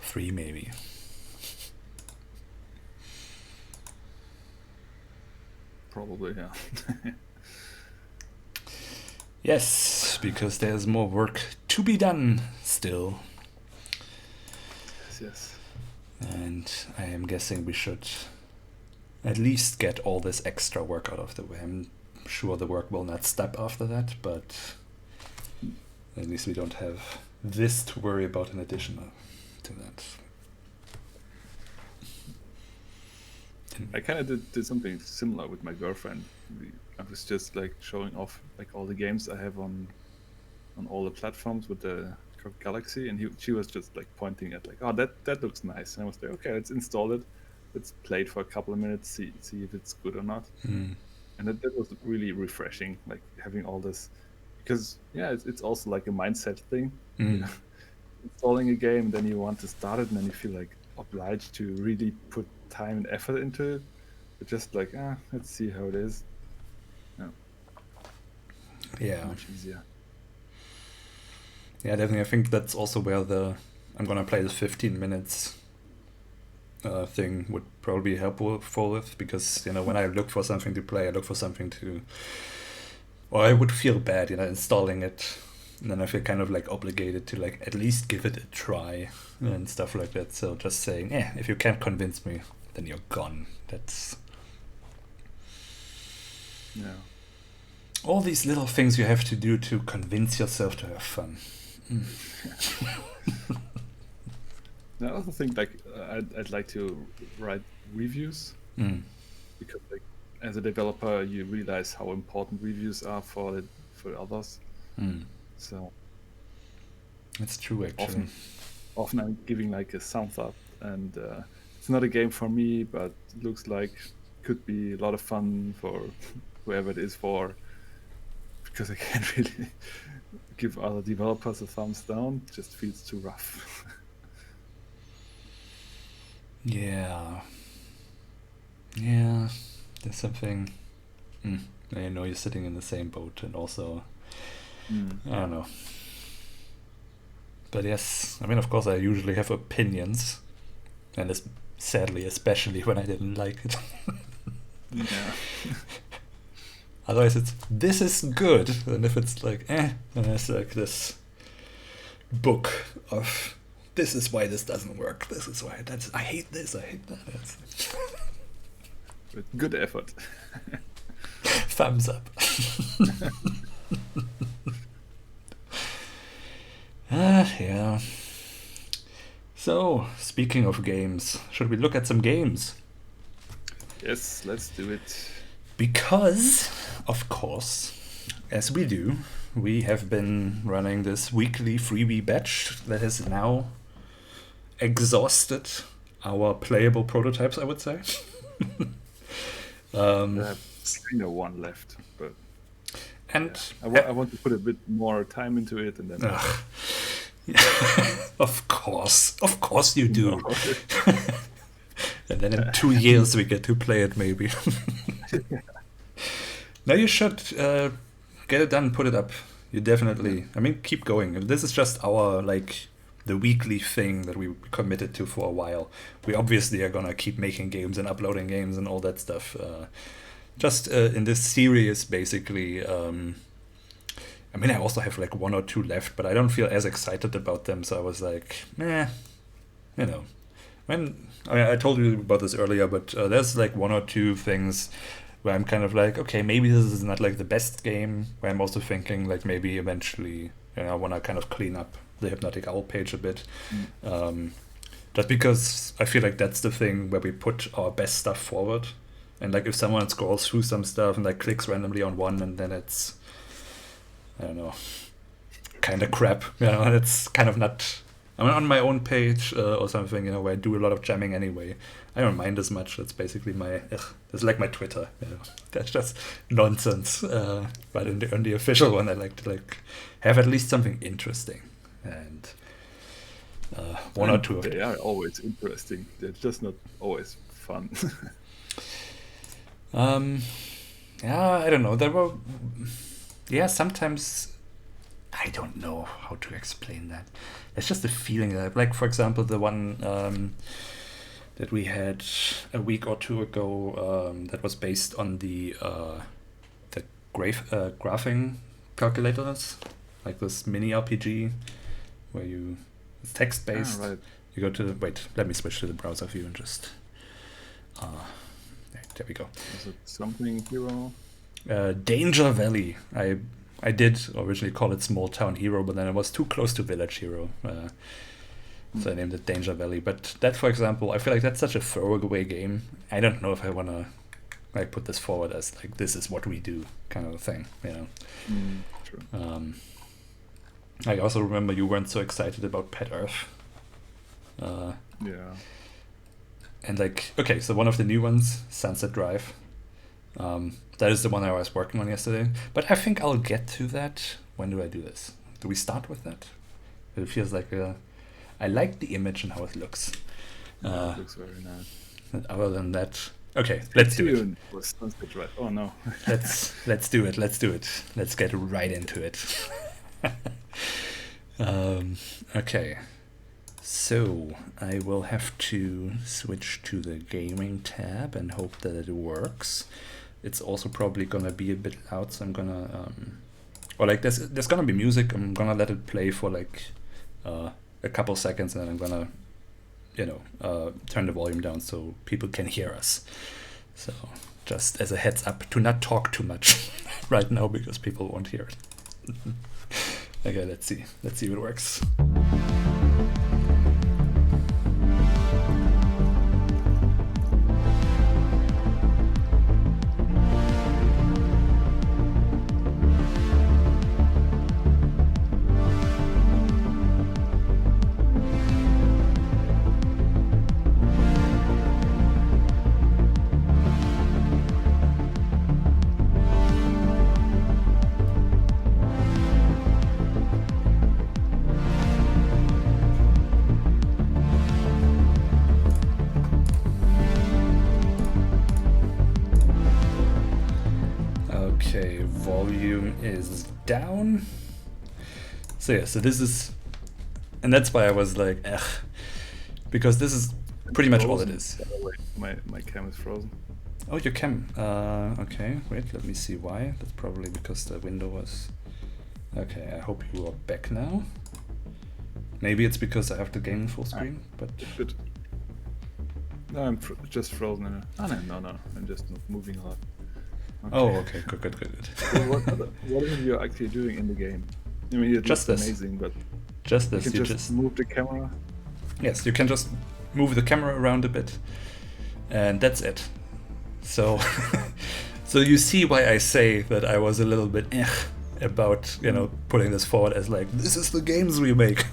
3 maybe. Probably, yeah. Yes, because there's more work to be done still. Yes. And I am guessing we should at least get all this extra work out of the way. I'm sure the work will not stop after that, but at least we don't have this to worry about in addition to that. I kind of did something similar with my girlfriend. I was just like showing off like all the games I have on all the platforms with the Galaxy, and she was just like pointing at like, oh, that looks nice. And I was like, okay, let's install it. Let's play it for a couple of minutes, see if it's good or not. And that was really refreshing, like having all this, because it's also like a mindset thing. You know, installing a game, then you want to start it, and then you feel like obliged to really put time and effort into it. But just like, let's see how it is. Yeah. Much easier. Yeah, definitely. I think that's also where I'm gonna play this 15 minutes thing would probably be helpful with, because when I look for something to play, I look for something to, or I would feel bad installing it, and then I feel kind of like obligated to like at least give it a try and stuff like that. So just saying, if you can't convince me, then you're gone. That's all these little things you have to do to convince yourself to have fun. I also think like I'd like to write reviews, because like as a developer you realize how important reviews are for others. So that's true, actually. Often I'm giving like a thumbs up, and it's not a game for me, but it looks like could be a lot of fun for whoever it is for, because I can't really give other developers a thumbs down. It just feels too rough. Yeah, there's something. I know you're sitting in the same boat, and also, I don't know. But yes, I mean, of course, I usually have opinions, and sadly, especially when I didn't like it. Yeah. Otherwise, this is good, and if it's like, then it's like this book of, this is why this doesn't work. This is why I hate this. I hate that. With good effort. Thumbs up. Yeah. So, speaking of games, should we look at some games? Yes, let's do it. Because, of course, as we do, we have been running this weekly freebie batch that has now exhausted our playable prototypes, I would say. Kind of one left, but and I want to put a bit more time into it, and then. Of course you do. And then in 2 years we get to play it, maybe. No, you should get it done, put it up. You definitely. I mean, keep going. This is just our the weekly thing that we committed to for a while. We obviously are gonna keep making games and uploading games and all that stuff. Just in this series, basically. I mean, I also have 1 or 2 left, but I don't feel as excited about them. So I was like, I told you about this earlier, but there's 1 or 2 things where I'm kind of okay, maybe this is not the best game. Where I'm also thinking maybe eventually, I want to kind of clean up the Hypnotic Owl page a bit. Just because I feel that's the thing where we put our best stuff forward. And if someone scrolls through some stuff and clicks randomly on one, and then it's, I don't know, kind of crap. It's kind of not. I'm on my own page or something, where I do a lot of jamming anyway. I don't mind as much. That's basically my. It's like my Twitter. That's just nonsense. But on the official one, I like to have at least something interesting, and one or two of them. They are always interesting. They're just not always fun. Yeah, I don't know. There were. Yeah, sometimes I don't know how to explain that. It's just a feeling that, for example, the one that we had a week or 2 ago that was based on the graphing calculators, this mini RPG where it's text based. Right. You go to let me switch to the browser view and just there we go. Is it something Hero? Danger Valley. I did originally call it Small Town Hero, but then it was too close to Village Hero. So I named it Danger Valley. But that, for example, I feel that's such a throwaway game. I don't know if I want to put this forward as this is what we do kind of a thing. True. I also remember you weren't so excited about Pet Earth. Yeah. And okay, so one of the new ones, Sunset Drive. That is the one I was working on yesterday. But I think I'll get to that. When do I do this? Do we start with that? It feels I like the image and how it looks. It looks very nice. And other than that, okay, let's do it. Was Sunset Drive. Oh no. let's do it. Let's get right into it. Okay. So I will have to switch to the gaming tab and hope that it works. It's also probably gonna be a bit loud, so I'm gonna there's gonna be music. I'm gonna let it play for a couple seconds, and then I'm gonna turn the volume down so people can hear us. So just as a heads up, to not talk too much right now because people won't hear it. Okay, let's see if it works. Okay, volume is down. So yeah, so this is, and that's why I was because this is pretty much all it is. My cam is frozen. Oh, your cam. Okay, wait, let me see why. That's probably because the window was. Okay, I hope you are back now. Maybe it's because I have the game full screen, but. Good. No, I'm just frozen. No. I'm just not moving a lot. Okay. Oh, okay, good. So what are you actually doing in the game? I mean, it's just amazing, but just this. You just move the camera. Yes, you can just move the camera around a bit, and that's it. So, so you see why I say that I was a little bit about, putting this forward as like, this is the games we make.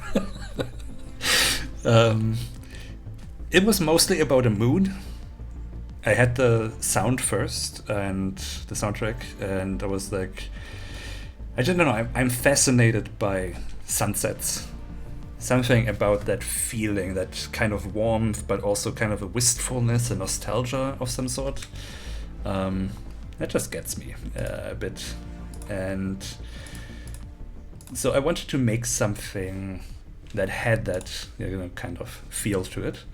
It was mostly about a mood. I had the sound first and the soundtrack, and I was like, I don't know, I'm fascinated by sunsets. Something about that feeling, that kind of warmth, but also kind of a wistfulness, a nostalgia of some sort. That just gets me a bit. And so I wanted to make something that had that kind of feel to it.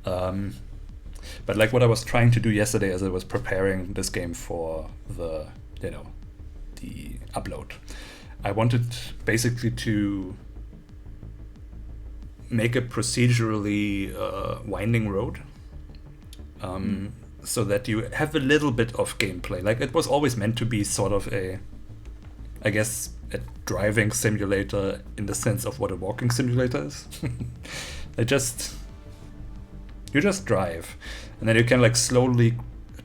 But like what I was trying to do yesterday as I was preparing this game for the upload, I wanted basically to make a procedurally winding road, so that you have a little bit of gameplay. Like it was always meant to be sort of a driving simulator in the sense of what a walking simulator is. You just drive, and then you can like slowly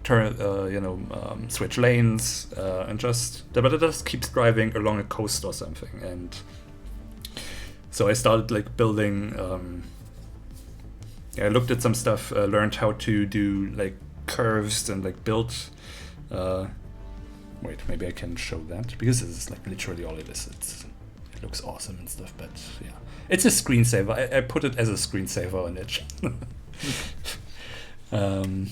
turn, switch lanes, but it just keeps driving along a coast or something. And so I started like building. I looked at some stuff, learned how to do like curves and like build. Wait, maybe I can show that, because this is like literally all it is. It looks awesome and stuff, but yeah, it's a screensaver. I put it as a screensaver on Edge. Can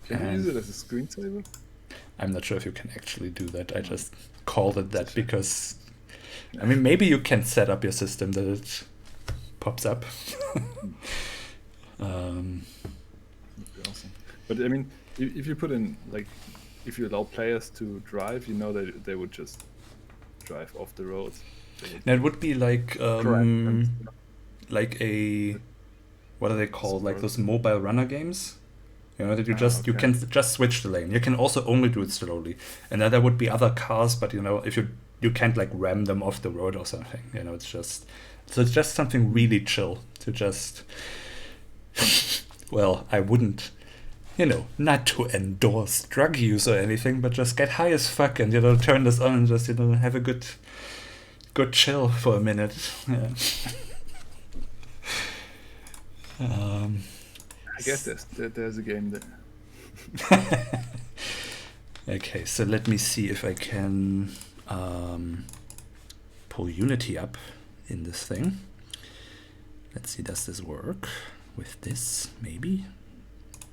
you use it as a screensaver? I'm not sure if you can actually do that. I just called it that because, I mean, maybe you can set up your system that it pops up. That'd be awesome. But I mean, if you put in like, if you allow players to drive, that they would just drive off the road. Now it would be like like a, what are they called? Like those mobile runner games. That you can just switch the lane. You can also only do it slowly, and then there would be other cars, but if you can't like ram them off the road or something. It's just something really chill to just. Well, I wouldn't, not to endorse drug use or anything, but just get high as fuck and turn this on and just have a good chill for a minute. Yeah. I guess there's a game there. Okay, so let me see if I can pull Unity up in this thing. Let's see, does this work with this? Maybe?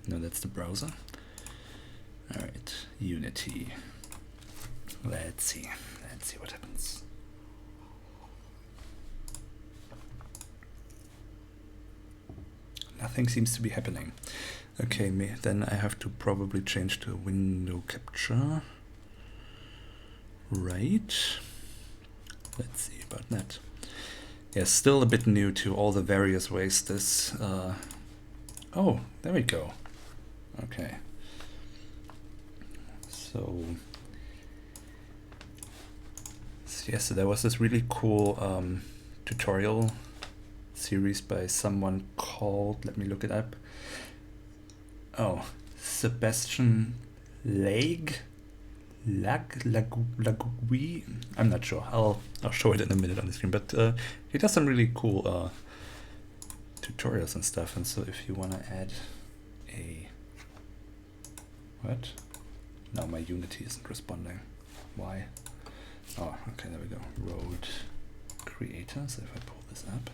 No, that's the browser. All right, Unity. Let's see what happens. Nothing seems to be happening. Okay, then I have to probably change to window capture. Right. Let's see about that. Yeah, still a bit new to all the various ways this... Oh, there we go. Okay. So yes, there was this really cool tutorial series by someone called, let me look it up. Oh, Sebastian Lagui. I'm not sure. I'll show it in a minute on the screen. But he does some really cool tutorials and stuff. And so if you want to add a what? No, my Unity isn't responding. Why? Oh, okay, there we go. Road creator. So if I pull this up,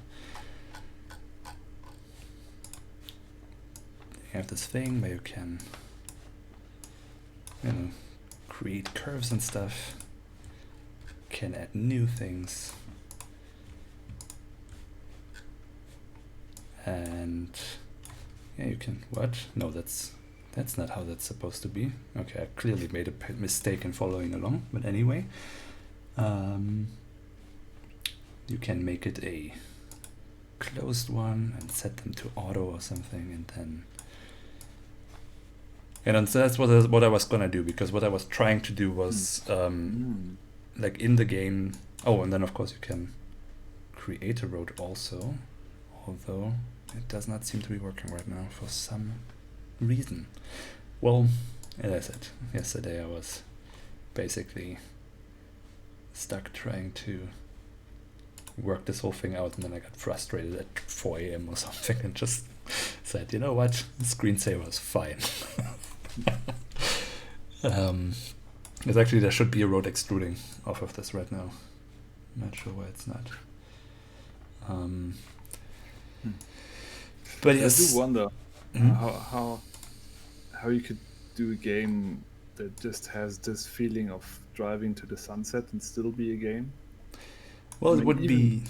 you have this thing where you can, create curves and stuff. Can add new things. And yeah, you can, what? No, that's not how that's supposed to be. Okay, I clearly made a mistake in following along, but anyway. You can make it a closed one and set them to auto or something, and then so that's what I was gonna do, because what I was trying to do was like in the game. Oh, and then of course you can create a road also, although it does not seem to be working right now for some reason. Well, as I said, yesterday I was basically stuck trying to work this whole thing out, and then I got frustrated at 4 a.m. or something and just said, you know what, screensaver is fine. It's actually, there should be a road extruding off of this right now. I'm not sure why it's not. But yes. I do wonder how you could do a game that just has this feeling of driving to the sunset and still be a game. Well, I mean, it would be...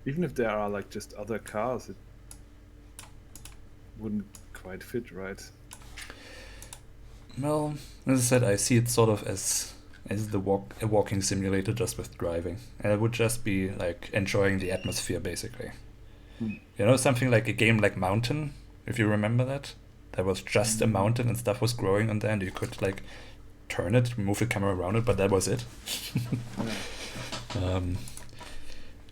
Even if there are like just other cars, it wouldn't quite fit, right? Well, as I said, I see it sort of as a walking simulator just with driving. And it would just be like enjoying the atmosphere, basically. You know, something like a game like Mountain, if you remember that. There was just a mountain and stuff was growing on there, and you could like turn it, move the camera around it, but that was it.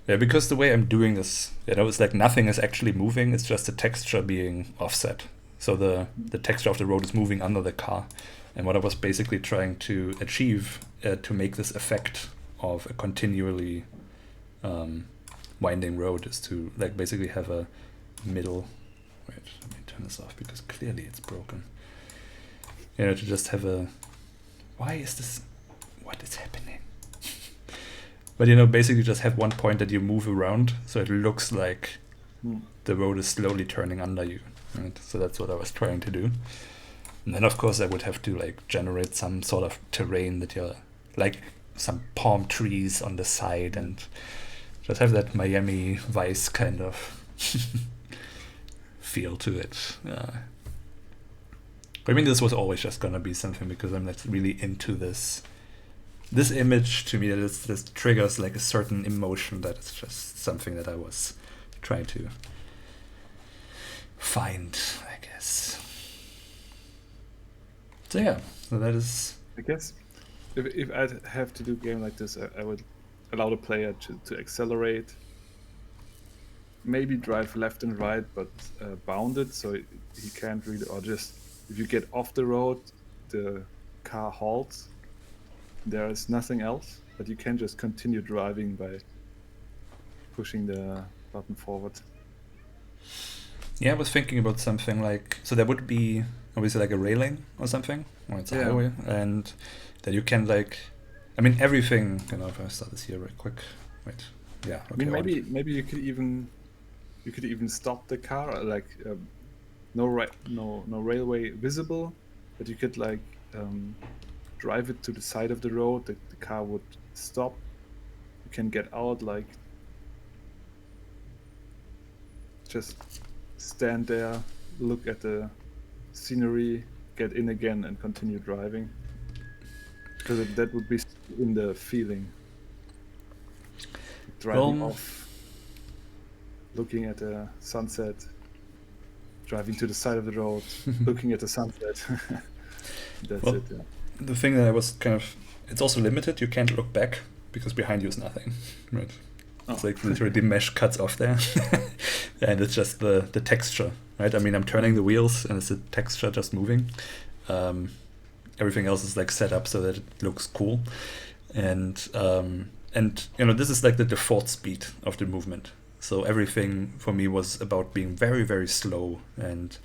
Yeah, because the way I'm doing this, you know, it's like nothing is actually moving, it's just the texture being offset. So the texture of the road is moving under the car. And what I was basically trying to achieve to make this effect of a continually winding road is to like basically have a middle... Wait, let me turn this off because clearly it's broken. You know, to just have a... Why is this... What is happening? But, you know, basically just have one point that you move around so it looks like the road is slowly turning under you. Right? So that's what I was trying to do. And then, of course, I would have to, like, generate some sort of terrain that you're... Like, some palm trees on the side and just have that Miami Vice kind of feel to it. But I mean, this was always just gonna be something because I'm like really into this image. To me, this triggers like a certain emotion that is just something that I was trying to find, I guess. So yeah, so that is... I guess if I'd have to do a game like this, I would allow the player to accelerate, maybe drive left and right, but bounded, so he can't really, or just if you get off the road, the car halts. There is nothing else, but you can just continue driving by pushing the button forward. Yeah, I was thinking about something like, so there would be obviously like a railing or something, or it's a highway, and that you can like, I mean everything, you know, if I start this here real quick, wait, yeah. Okay, I mean, maybe you could even stop the car, like no railway visible, but you could like drive it to the side of the road. The car would stop. You can get out, like just stand there, look at the scenery, get in again, and continue driving. Because that would be in the feeling. Driving off, looking at the sunset, driving to the side of the road, looking at the sunset. That's it. Yeah. The thing that I was kind of, it's also limited. You can't look back because behind you is nothing, right? It's like literally the mesh cuts off there, and it's just the texture, right? I mean, I'm turning the wheels, and it's the texture just moving. Everything else is like set up so that it looks cool, and you know, this is like the default speed of the movement. So everything for me was about being very, very slow and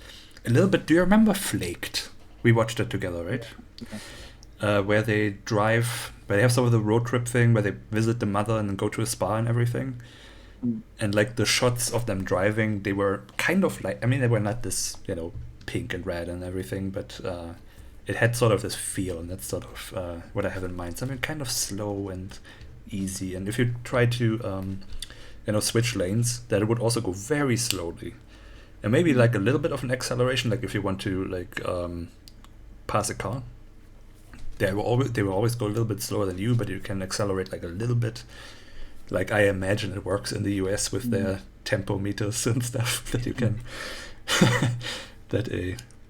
a little bit. Do you remember Flaked? We watched it together, right? Okay. Where they have sort of the road trip thing where they visit the mother and then go to a spa and everything. And like the shots of them driving, they were kind of like, I mean, they were not this, you know, pink and red and everything, but it had sort of this feel, and that's sort of what I have in mind. Something kind of slow and easy. And if you try to, you know, switch lanes, that it would also go very slowly. And maybe like a little bit of an acceleration, like if you want to like pass a car. They will always go a little bit slower than you, but you can accelerate like a little bit. Like I imagine it works in the US with their tempo meters and stuff that you can.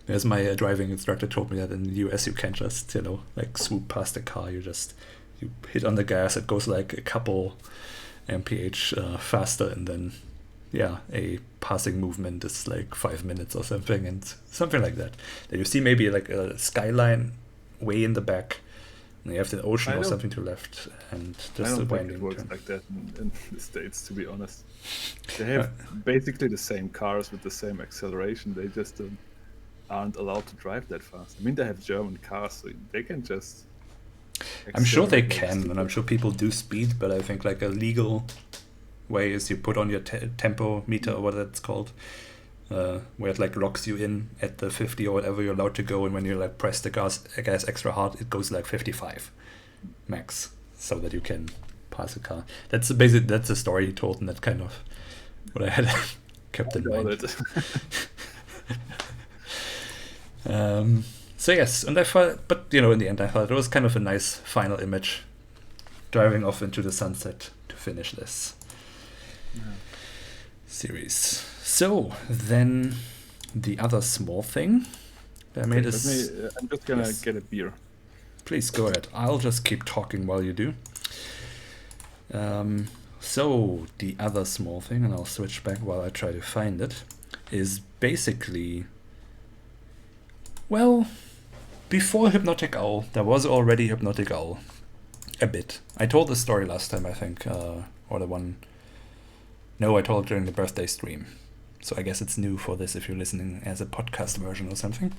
As my driving instructor told me that in the US you can't just, you know, like swoop past a car. You hit on the gas, it goes like a couple mph faster, and then a passing movement is like 5 minutes or something, and something like that. Then you see maybe like a skyline way in the back, And you have the ocean I or don't- something to left, and I just a don't think winding it works turn. like that in the States, to be honest. They have basically the same cars with the same acceleration. They just aren't allowed to drive that fast. I mean, they have German cars, so they can just. I'm sure they accelerate like can, and I'm sure people do speed, but I think like a legal way is you put on your tempo meter or what that's called, where it like locks you in at the 50 or whatever you're allowed to go, and when you like press the gas extra hard, it goes like 55 max, so that you can pass a car. That's the story he told, and that kind of what I had kept in mind. So yes, and I thought, but in the end, I thought it was kind of a nice final image, driving off into the sunset to finish this series. So then, the other small thing that I made is. I'm just gonna Yes. get a beer. Please go ahead. I'll just keep talking while you do. So the other small thing, and I'll switch back while I try to find it, is basically. Well, before Hypnotic Owl, there was already Hypnotic Owl. A bit. I told the story last time, I think, or the one. No, I told it during the birthday stream. So I guess it's new for this if you're listening as a podcast version or something.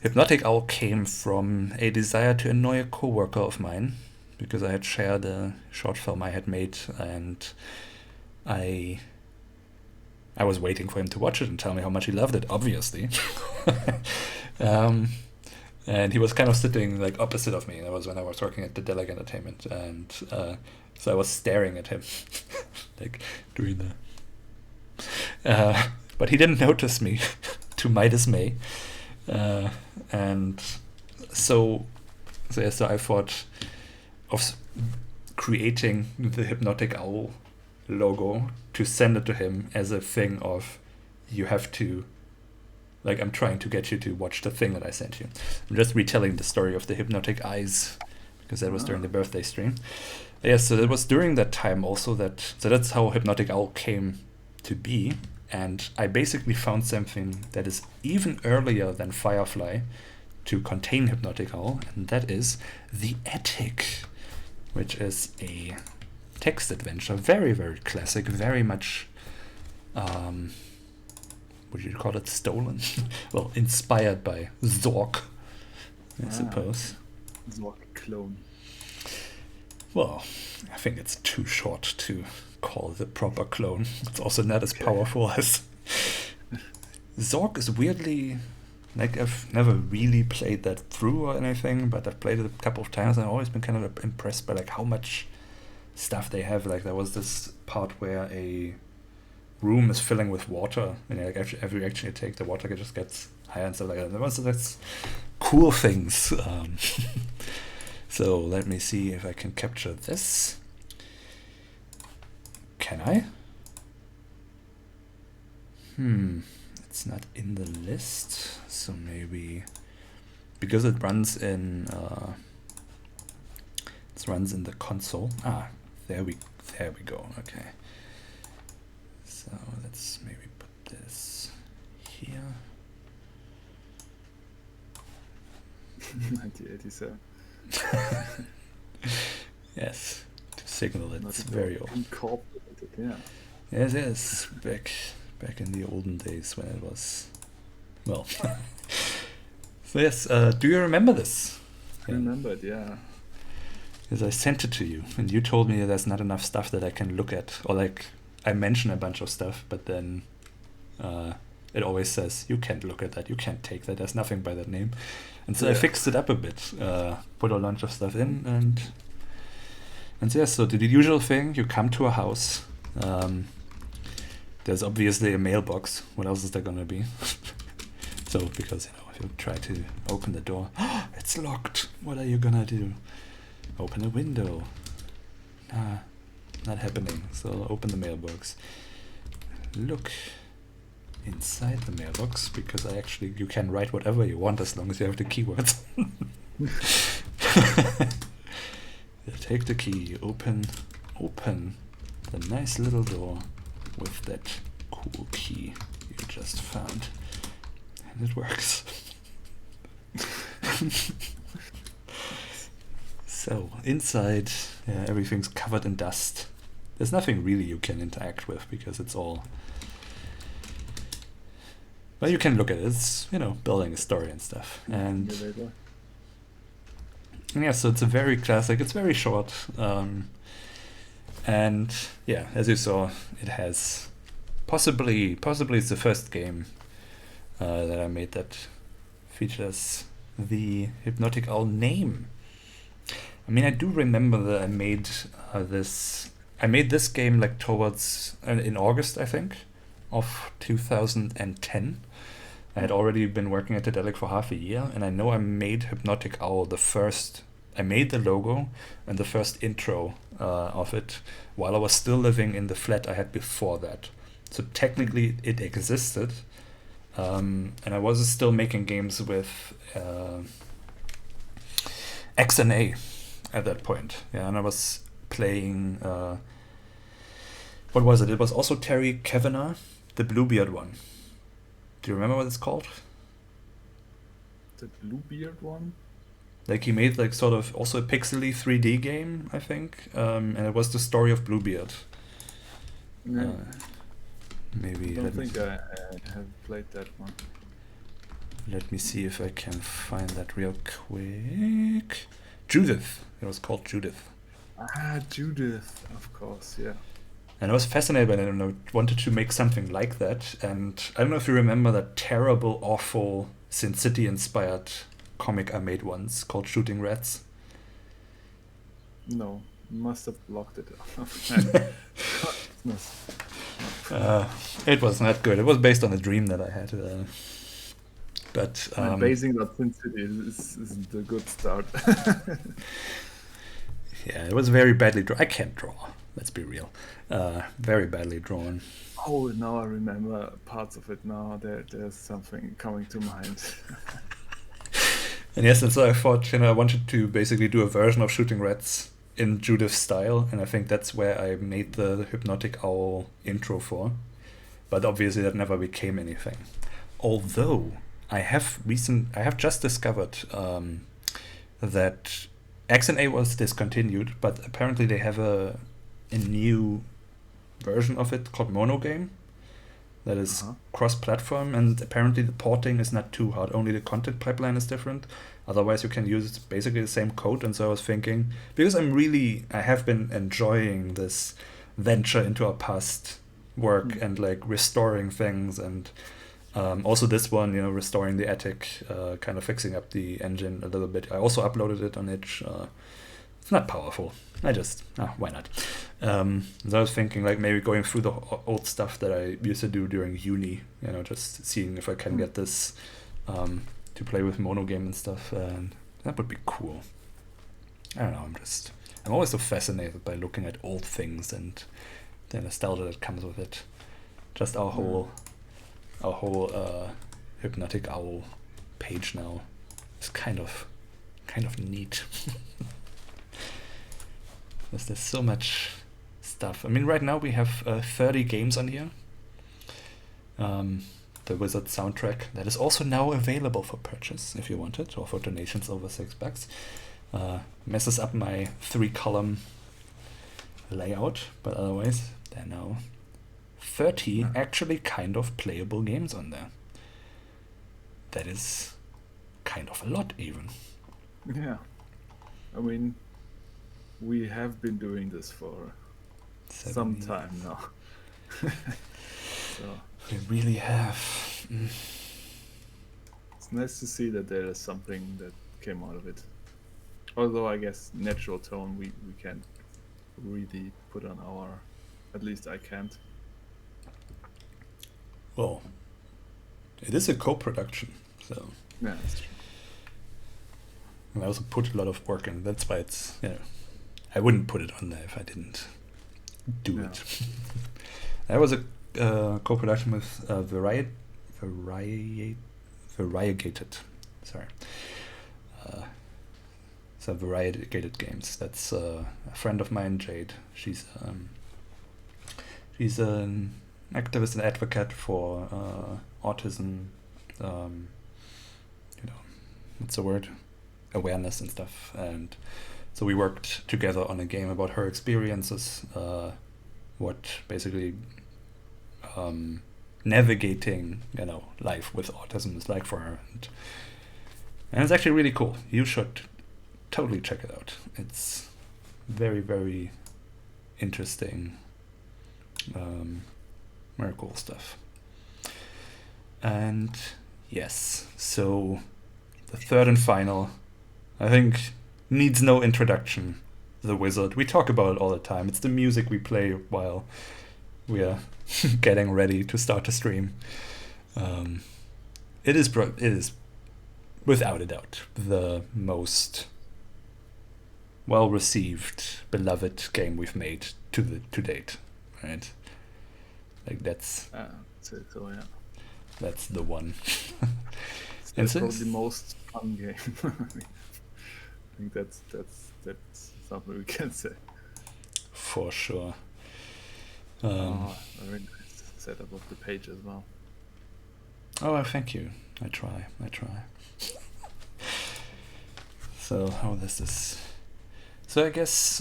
Hypnotic Owl came from a desire to annoy a coworker of mine, because I had shared a short film I had made, and I was waiting for him to watch it and tell me how much he loved it, obviously. And he was kind of sitting like opposite of me. That was when I was working at the Deleg Entertainment, and so I was staring at him, like doing the. But he didn't notice me, to my dismay, and so I thought of creating the Hypnotic Owl logo to send it to him as a thing of, you have to, like, I'm trying to get you to watch the thing that I sent you. I'm just retelling the story of the hypnotic eyes, because that was during the birthday stream. Yes, so it was during that time also so that's how Hypnotic Owl came to be, and I basically found something that is even earlier than Firefly to contain Hypnotic Owl, and that is The Attic, which is a text adventure, very, very classic, very much, would you call it stolen? Well, inspired by Zork, I suppose. Zork clone. Well, I think it's too short to call the proper clone. It's also not as powerful as... Zork is weirdly... Like, I've never really played that through or anything, but I've played it a couple of times, and I've always been kind of impressed by like how much stuff they have. Like, there was this part where a room is filling with water, and like every action you take, the water just gets higher and stuff like that. And that's cool things. So let me see if I can capture this. Can I? It's not in the list, so maybe because it runs in the console. There we go. Okay. So let's maybe put this here. 1987. Yes, to signal it's Not very old. incorporated, yeah. Yes, back in the olden days when it was, well. So yes, do you remember this? I remember it, yeah. Because I sent it to you, and you told me there's not enough stuff that I can look at, or like I mention a bunch of stuff, but then it always says you can't look at that, you can't take that, there's nothing by that name. And so I fixed it up a bit, put a bunch of stuff in, and yes, so the usual thing, you come to a house, there's obviously a mailbox, what else is there gonna be? So, because, if you try to open the door, it's locked, what are you gonna do? Open a window. Not happening, so open the mailbox. Look inside the mailbox, because you can write whatever you want as long as you have the keywords. Take the key, open the nice little door with that cool key you just found, and it works. So inside, everything's covered in dust. There's nothing really you can interact with because it's all. Well, you can look at it. It's building a story and stuff. And yeah, so it's a very classic. It's very short. And yeah, as you saw, it has possibly it's the first game that I made that features the Hypnotic Owl name. I mean, I do remember that I made this game like towards in August, I think, of 2010. I had already been working at Dedelic for half a year, and I know I made Hypnotic Owl I made the logo and the first intro of it while I was still living in the flat I had before that. So technically it existed, and I was still making games with XNA at that point. Yeah, and I was playing. What was it? It was also Terry Kavanagh, the Bluebeard one. Do you remember what it's called? The Bluebeard one? Like he made like sort of also a pixely 3D game, I think, and it was the story of Bluebeard. Yeah. Maybe. I don't think I have played that one. Let me see if I can find that real quick. Judith. It was called Judith. Judith, of course, yeah. And I was fascinated by it, and I wanted to make something like that. And I don't know if you remember that terrible, awful Sin City-inspired comic I made once called Shooting Rats. No, must have blocked it. It was not good. It was based on a dream that I had. But basing on Sin City isn't a good start. Yeah, it was very badly drawn. I can't draw. Let's be real. Very badly drawn. Oh, now I remember parts of it. Now there's something coming to mind. And yes, and so I thought, I wanted to basically do a version of Shooting Rats in Judith's style, and I think that's where I made the Hypnotic Owl intro for. But obviously that never became anything. Although I have just discovered that XNA was discontinued, but apparently they have a new version of it called Monogame that is cross-platform, and apparently the porting is not too hard, only the content pipeline is different. Otherwise you can use basically the same code. And so I was thinking, because I have been enjoying this venture into our past work and like restoring things, and also this one, restoring the attic, kind of fixing up the engine a little bit. I also uploaded it on itch. It's not powerful. I just, why not? So I was thinking like maybe going through the old stuff that I used to do during uni, just seeing if I can get this to play with Monogame and stuff, and that would be cool. I don't know, I'm always so fascinated by looking at old things and the nostalgia that comes with it. Just our whole Hypnotic Owl page now is kind of neat. There's so much stuff. I mean, right now we have 30 games on here. The Wizard soundtrack that is also now available for purchase if you want it, or for donations over $6. Messes up my 3-column layout, but otherwise there are now 30 actually kind of playable games on there. That is kind of a lot even. Yeah. I mean, we have been doing this for some time now. So we really have. It's nice to see that there is something that came out of it. Although I guess natural tone we can't really put on our, at least I can't. Well, it is a co-production, so yeah, that's true. And I also put a lot of work in. That's why it's, I wouldn't put it on there if I didn't do it. That was a co-production with Variegated. Sorry. So Variegated Games. That's a friend of mine, Jade. She's an activist and advocate for autism. What's the word? Awareness and stuff. And So we worked together on a game about her experiences, what basically navigating, life with autism is like for her, and it's actually really cool. You should totally check it out. It's very, very interesting, very cool stuff. And yes, so the third and final, I think, needs no introduction. The Wizard. We talk about it all the time. It's the music we play while we are getting ready to start the stream. It is without a doubt the most well-received, beloved game we've made to date, right? Like that's so yeah. That's the one. It's probably the most fun game. I think that's something we can say. For sure. Very nice setup of the page as well. Oh, thank you. I try. So how is this? So I guess,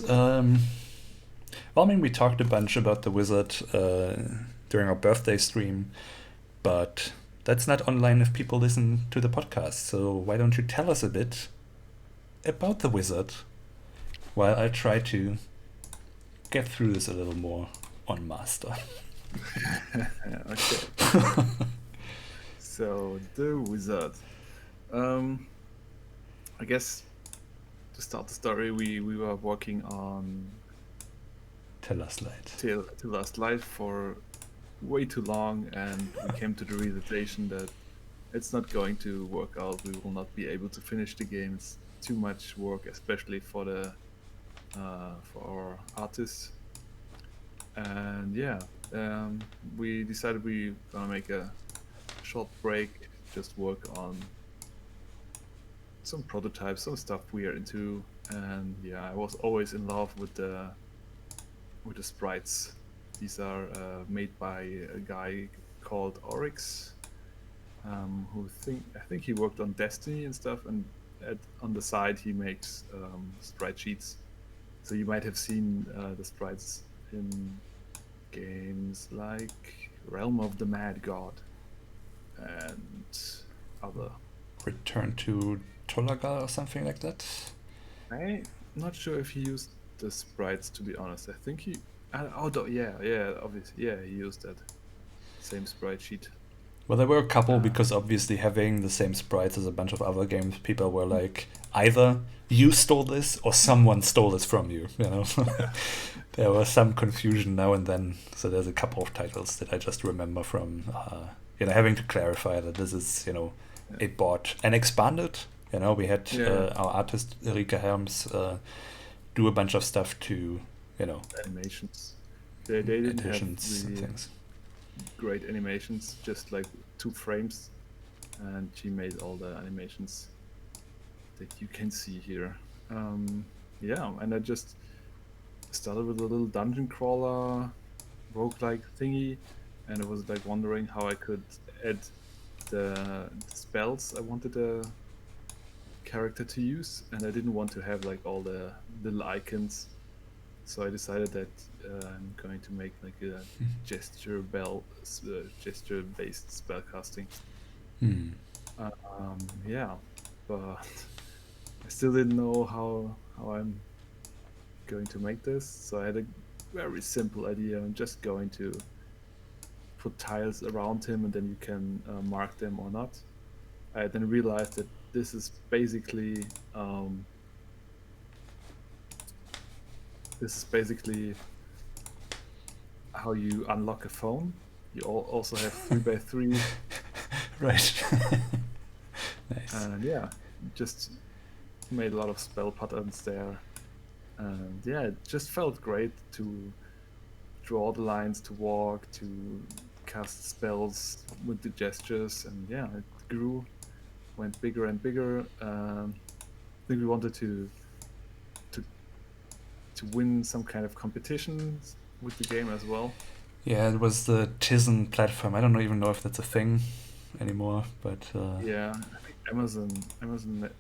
we talked a bunch about the Wizard during our birthday stream, but that's not online if people listen to the podcast. So why don't you tell us a bit about the Wizard while I try to get through this a little more on Master. Okay. So the Wizard. I guess to start the story, we were working on Till Last Light. Till Last Light for way too long, and we came to the realization that it's not going to work out. We will not be able to finish the game. It's too much work, especially for for our artists. And we decided we gonna make a short break, just work on some prototypes, some stuff we are into. And I was always in love with the sprites. These are made by a guy called Oryx, I think he worked on Destiny and stuff, and on the side he makes sprite sheets. So you might have seen the sprites in games like Realm of the Mad God and other. Return to Tolaga or something like that? I'm not sure if he used the sprites, to be honest. I think he... obviously, he used that same sprite sheet. Well, there were a couple, because obviously having the same sprites as a bunch of other games, people were like, either you stole this or someone stole this from you, There was some confusion now and then, so there's a couple of titles that I just remember from, having to clarify that this is, a bot. And expanded, we had our artist, Rika Helms, do a bunch of stuff to, animations. They didn't have additions and really things. great animations, just like 2 frames, and she made all the animations that you can see here. And I just started with a little dungeon crawler roguelike thingy, and I was like wondering how I could add the spells I wanted the character to use, and I didn't want to have like all the little icons. So I decided that I'm going to make like a gesture-based spellcasting. But I still didn't know how I'm going to make this. So I had a very simple idea. I'm just going to put tiles around him, and then you can mark them or not. I then realized that this is basically how you unlock a phone. You also have 3x3. Right. Nice. And just made a lot of spell patterns there. And it just felt great to draw the lines, to walk, to cast spells with the gestures. And it grew, went bigger and bigger. I think we wanted to win some kind of competitions with the game as well. Yeah, it was the Tizen platform. I don't even know if that's a thing anymore, but I think Amazon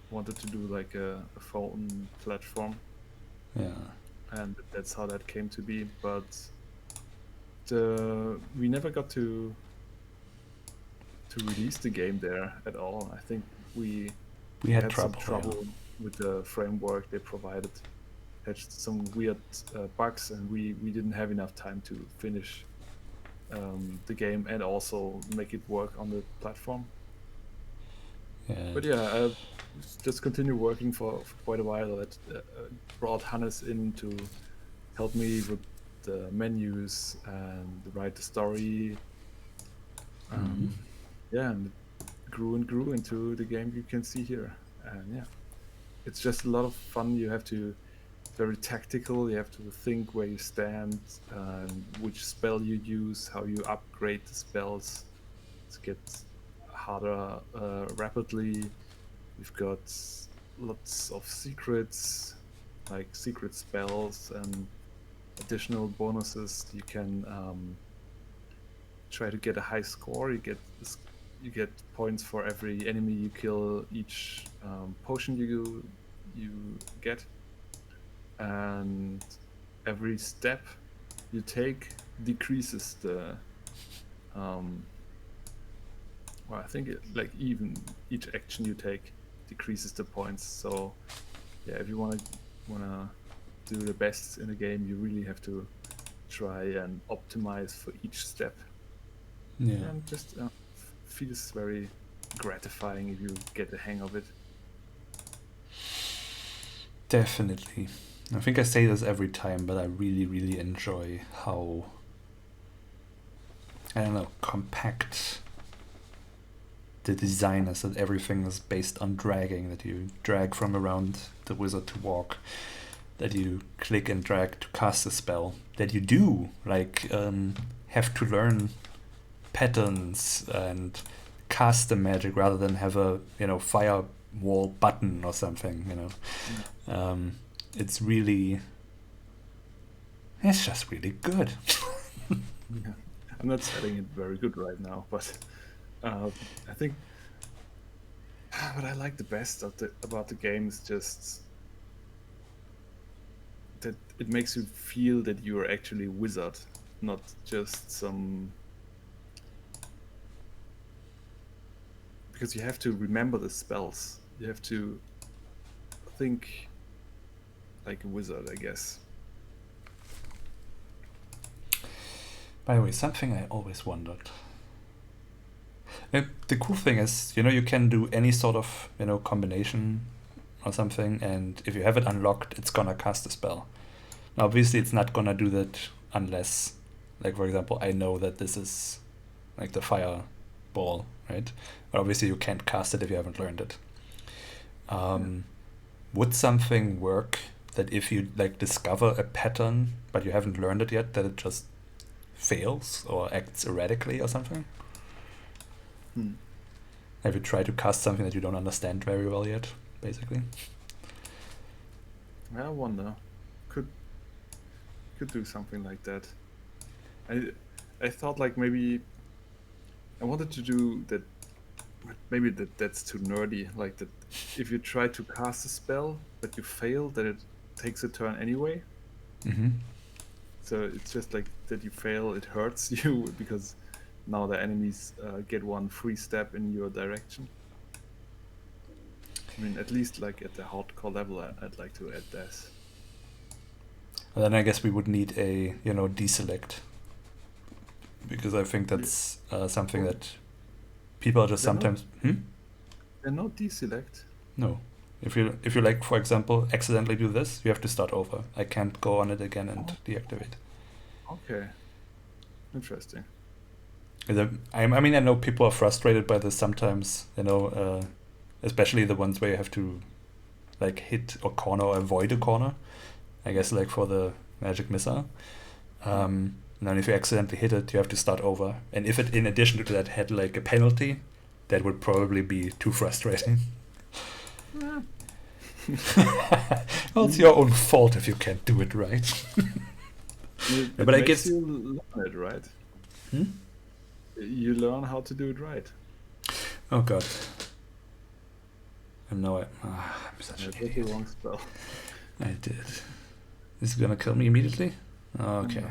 wanted to do like a phone platform. Yeah. and that's how that came to be. But we never got to release the game there at all. I think we We had had some trouble. trouble with the framework they provided. Had some weird bugs, and we didn't have enough time to finish the game and also make it work on the platform. Yeah. But yeah, I just continued working for quite a while. That brought Hannes in to help me with the menus and write the story. Yeah, and it grew and grew into the game you can see here. And yeah, it's just a lot of fun. You have to very tactical. You have to think where you stand, which spell you use, how you upgrade the spells to get harder rapidly. We've got lots of secrets, like secret spells and additional bonuses. You can try to get a high score. You get points for every enemy you kill, each potion you get, and every step you take decreases the well, I think like even each action you take decreases the points. So yeah, if you wanna do the best in the game, you really have to try and optimize for each step. Yeah. And just feels very gratifying if you get the hang of it. Definitely. I think I say this every time, but I really, really enjoy how, I don't know, compact the design is, that everything is based on dragging, that you drag from around the wizard to walk, that you click and drag to cast a spell, that you do, like, have to learn patterns and cast the magic rather than have a, firewall button or something, It's just really good. Yeah. I'm not selling it very good right now, but I think what I like the best about the game is just that it makes you feel that you are actually a wizard, not just some. Because you have to remember the spells. You have to think like a wizard, I guess. By the way, something I always wondered. The cool thing is, you can do any sort of, combination or something, and if you have it unlocked, it's gonna cast a spell. Now, obviously, it's not gonna do that unless, like, for example, I know that this is, like, the fireball, right? But obviously, you can't cast it if you haven't learned it. Would something work that if you, like, discover a pattern, but you haven't learned it yet, that it just fails or acts erratically or something? Have you tried to cast something that you don't understand very well yet, basically? I wonder. Could do something like that. I thought like maybe I wanted to do that. Maybe that's too nerdy. Like that, if you try to cast a spell but you fail, that it takes a turn anyway. Mm-hmm. So it's just like that you fail, it hurts you because now the enemies get one free step in your direction. I mean, at least like at the hardcore level, I'd like to add this. And then I guess we would need a, deselect. Because I think that's something that people are just sometimes... They're not deselect. No. If you like, for example, accidentally do this, you have to start over. I can't go on it again and deactivate. Okay. Interesting. I mean, I know people are frustrated by this sometimes, especially the ones where you have to, like, hit a corner or avoid a corner. I guess, like, for the magic missile. And then if you accidentally hit it, you have to start over. And if it, in addition to that, had, like, a penalty, that would probably be too frustrating. Well, it's your own fault if you can't do it right. But I guess you learn it right. You learn how to do it right. Oh god. I know it. I'm such an idiot. The wrong spell. I did. Is it gonna kill me immediately? Okay.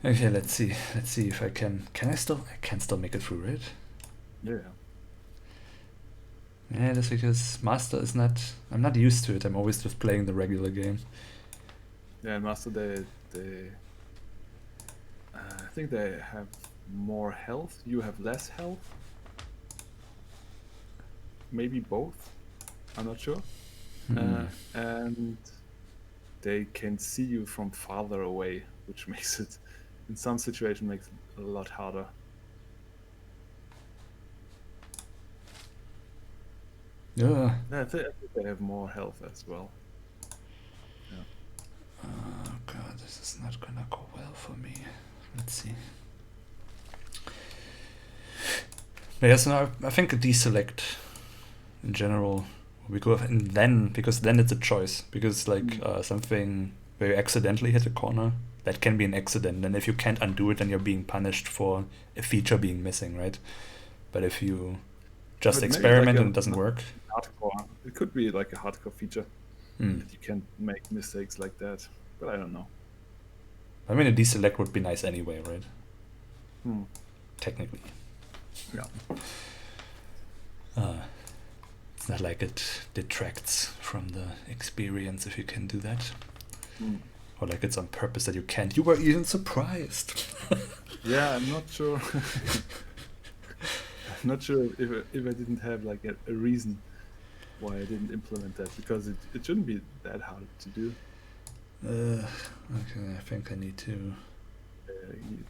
Okay, let's see. Let's see if I can. Can I still? I can still make it through, right? Yeah. Yeah, that's because Master is not. I'm not used to it. I'm always just playing the regular game. Yeah, Master, I think they have more health. You have less health. Maybe both. I'm not sure. And they can see you from farther away, which makes it, in some situations, makes it a lot harder. Yeah. I think they have more health as well. Yeah. Oh god, this is not gonna go well for me. Let's see. Yes, no, I think a deselect in general we go, and then because then it's a choice, because like something where you accidentally hit a corner, that can be an accident, and if you can't undo it, then you're being punished for a feature being missing, right? But if you just But maybe experiment like and it doesn't work, hardcore. It could be like a hardcore feature that you can make mistakes like that. But I don't know. I mean a deselect would be nice anyway, right? Technically. Yeah. It's not like it detracts from the experience if you can do that. Or like it's on purpose that you can't. You were even surprised. Yeah, I'm not sure. I'm not sure if I didn't have like a reason why I didn't implement that, because it shouldn't be that hard to do. Okay, I think I need to.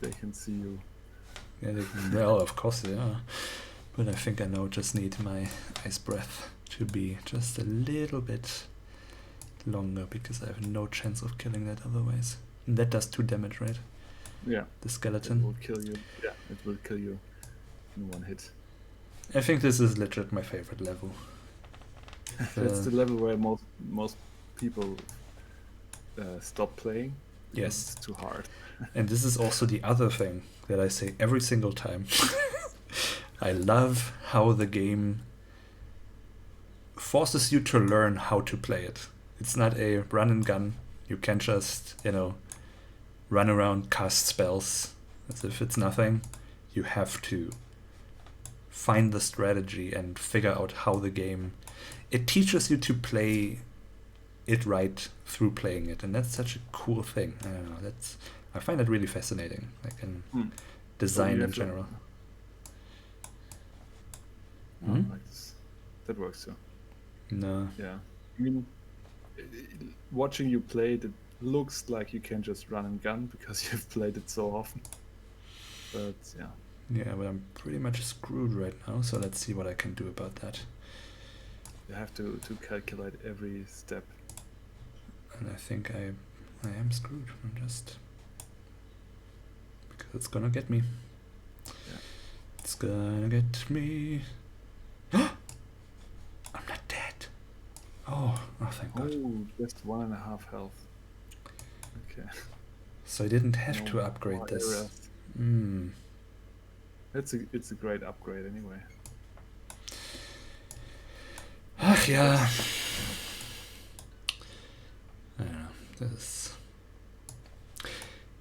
They can see you. Yeah, well, of course they are. But I think I now just need my ice breath to be just a little bit longer, because I have no chance of killing that otherwise. And that does 2 damage, right? Yeah. The skeleton. It will kill you. Yeah, it will kill you in 1 hit. I think this is legit my favorite level. It's the level where most people stop playing. Yes. It's too hard. And this is also the other thing that I say every single time. I love how the game forces you to learn how to play it. It's not a run and gun. You can't just, run around, cast spells as if it's nothing. You have to find the strategy and figure out how the game... It teaches you to play it right through playing it, and that's such a cool thing. I don't know, I find it really fascinating, like in design in general. That works too. No. Yeah. I mean, watching you play it looks like you can just run and gun because you've played it so often. But yeah. Yeah, but I'm pretty much screwed right now, so let's see what I can do about that. You have to calculate every step. And I think I am screwed. I'm just... because it's gonna get me. Yeah. It's gonna get me. I'm not dead. Oh, thank God. Oh, just 1.5 health. Okay. So I didn't have to upgrade this. It's a great upgrade anyway. Ach yeah. I don't know. This.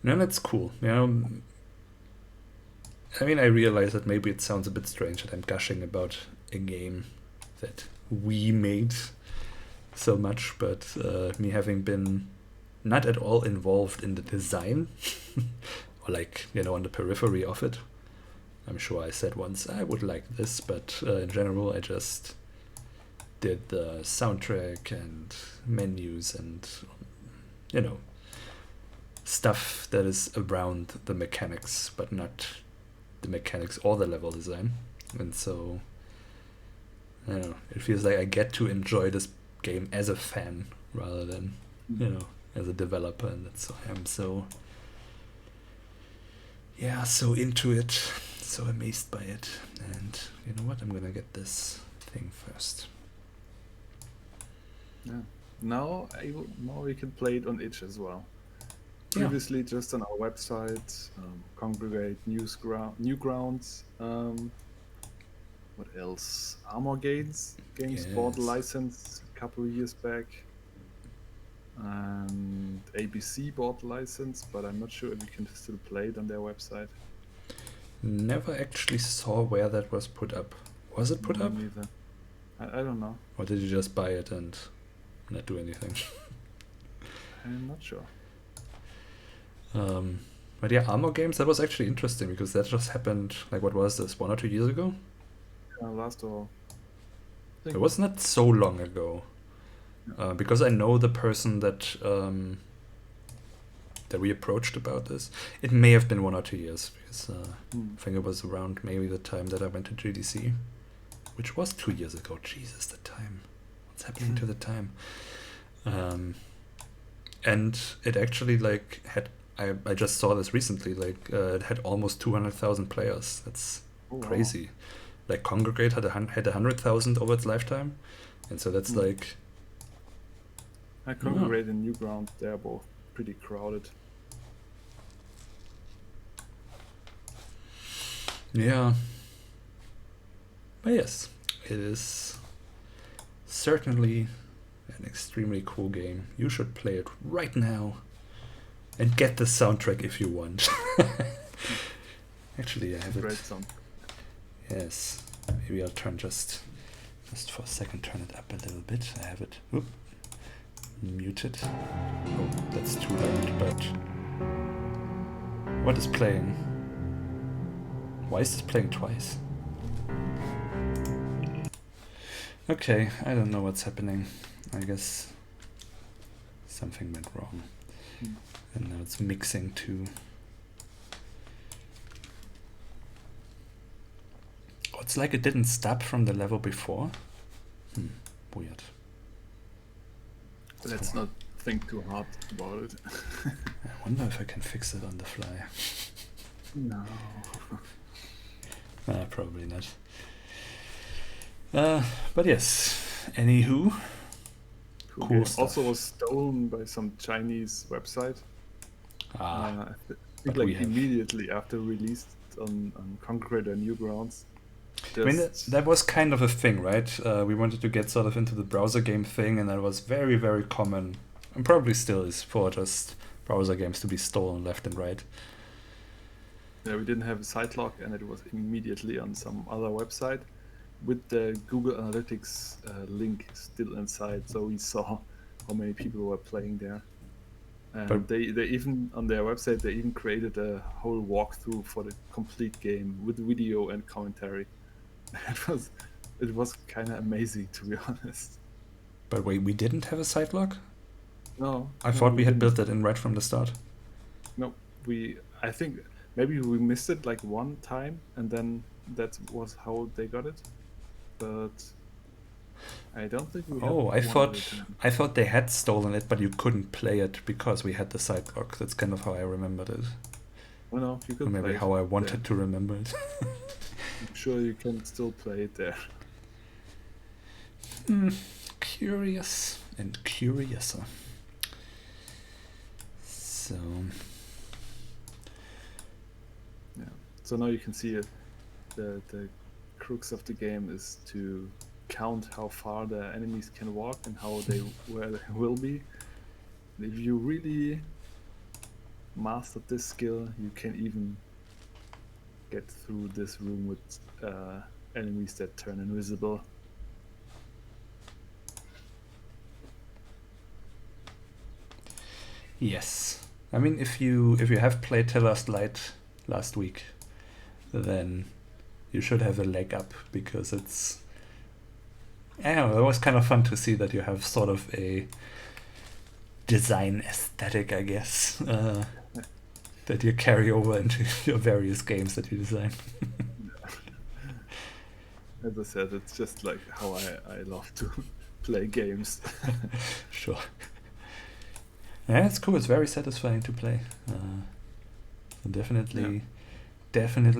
No, that's cool. I mean, I realize that maybe it sounds a bit strange that I'm gushing about a game that we made so much, but me having been not at all involved in the design, or like, on the periphery of it. I'm sure I said once I would like this, but in general I just did the soundtrack and menus and, stuff that is around the mechanics, but not the mechanics or the level design. And so, I don't know, it feels like I get to enjoy this game as a fan rather than, as a developer, and that's why I'm so into it, so amazed by it. And you know what, I'm gonna get this thing first. Yeah. Now we can play it on itch as well. Previously just on our website, Congregate, Newgrounds, what else? Armor Games bought a license a couple of years back. And ABC bought the license, but I'm not sure if you can still play it on their website. Never actually saw where that was put up. Was it put Me up? neither. I don't know. Or did you just buy it and not do anything? I'm not sure. But yeah, Armor Games, that was actually interesting because that just happened, like, what was this, 1 or 2 years ago? Last or It was not so long ago. Because I know the person that that we approached about this. It may have been 1 or 2 years because I think it was around maybe the time that I went to GDC, which was 2 years ago. Jesus, the time. What's happening to the time? And it actually like had, I just saw this recently, like it had almost 200,000 players. That's crazy. Wow. Like Congregate had 100,000 over its lifetime, and so that's like. I Congregate and Newgrounds, they're both pretty crowded. Yeah. But yes, it is certainly an extremely cool game. You should play it right now and get the soundtrack if you want. Actually, I have it. Great song. Yes. Maybe I'll turn just for a second, turn it up a little bit. I have it muted. Oh, that's too loud, but what is playing? Why is this playing twice? Okay, I don't know what's happening. I guess something went wrong. And now it's mixing too. Oh, it's like it didn't stop from the level before. Weird. Let's not think too hard about it. I wonder if I can fix it on the fly. No. Probably not. But yes, anywho. Cool stuff. Also was stolen by some Chinese website. I think like immediately after released on Concrete and Newgrounds. I mean, that was kind of a thing, right? We wanted to get sort of into the browser game thing, and that was very, very common, and probably still is, for just browser games to be stolen left and right. Yeah, we didn't have a site lock, and it was immediately on some other website with the Google Analytics link still inside, so we saw how many people were playing there. And but they even, on their website, they even created a whole walkthrough for the complete game with video and commentary. It was kind of amazing, to be honest. But wait, we didn't have a site lock? No. I thought we had built it in right from the start. No, I think maybe we missed it like one time, and then that was how they got it. But I don't think we. I thought they had stolen it, but you couldn't play it because we had the site lock. That's kind of how I remembered it. Well, no, you could. Or maybe how I wanted to remember it. I'm sure you can still play it there. Curious and curiouser. So. Yeah. So now you can see it. The crux of the game is to count how far the enemies can walk and where they will be. If you really mastered this skill, you can even get through this room with enemies that turn invisible. Yes, I mean, if you have played Tell Us Light last week, then you should have a leg up, because it's, I don't know, it was kind of fun to see that you have sort of a design aesthetic, I guess, that you carry over into your various games that you design. As I said, it's just like how I love to play games. Sure. Yeah, it's cool. It's very satisfying to play. So definitely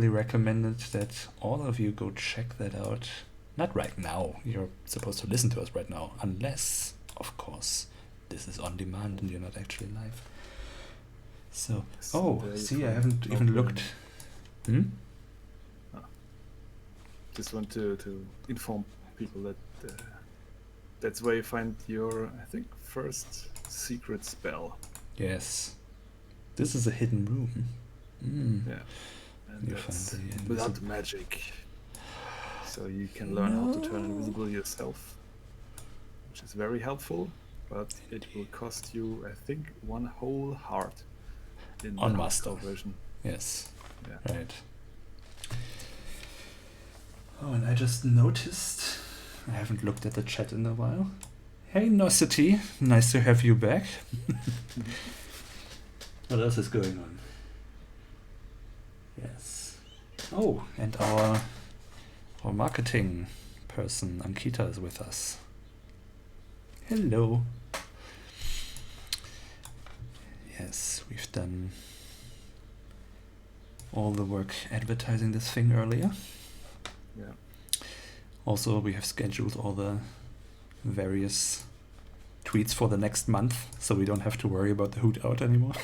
recommended that all of you go check that out. Not right now. You're supposed to listen to us right now, unless, of course, this is on demand and you're not actually live. So, see, I haven't even looked. Just want to inform people that that's where you find your, I think, first secret spell. Yes. This is a hidden room. Yeah. And You that's find the blood magic. So you can learn how to turn invisible yourself, which is very helpful, but it will cost you, I think, 1 whole heart in On the master hardcore version. Yes. Yeah. Right. Oh, and I just noticed, I haven't looked at the chat in a while. Hey, Nosity, nice to have you back. What else is going on? Yes. Oh, and our marketing person, Ankita, is with us. Hello. Yes, we've done all the work advertising this thing earlier. Yeah. Also, we have scheduled all the various tweets for the next month, so we don't have to worry about the hoot out anymore.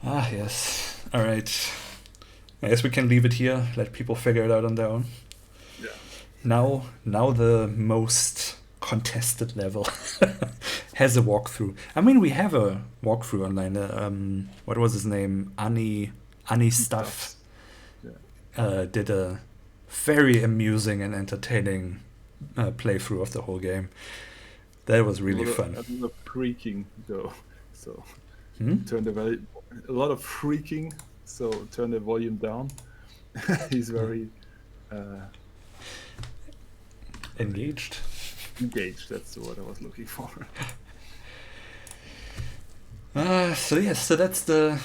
Ah, yes. All right. I guess we can leave it here. Let people figure it out on their own. Yeah. Now the most contested level has a walkthrough. I mean, we have a walkthrough online. What was his name? Ani Stuff did a very amusing and entertaining playthrough of the whole game. That was really fun. A lot of freaking though, so Hmm? a lot of freaking. So turn the volume down. He's very Engaged. engaged. That's the word I was looking for. So yes, so that's the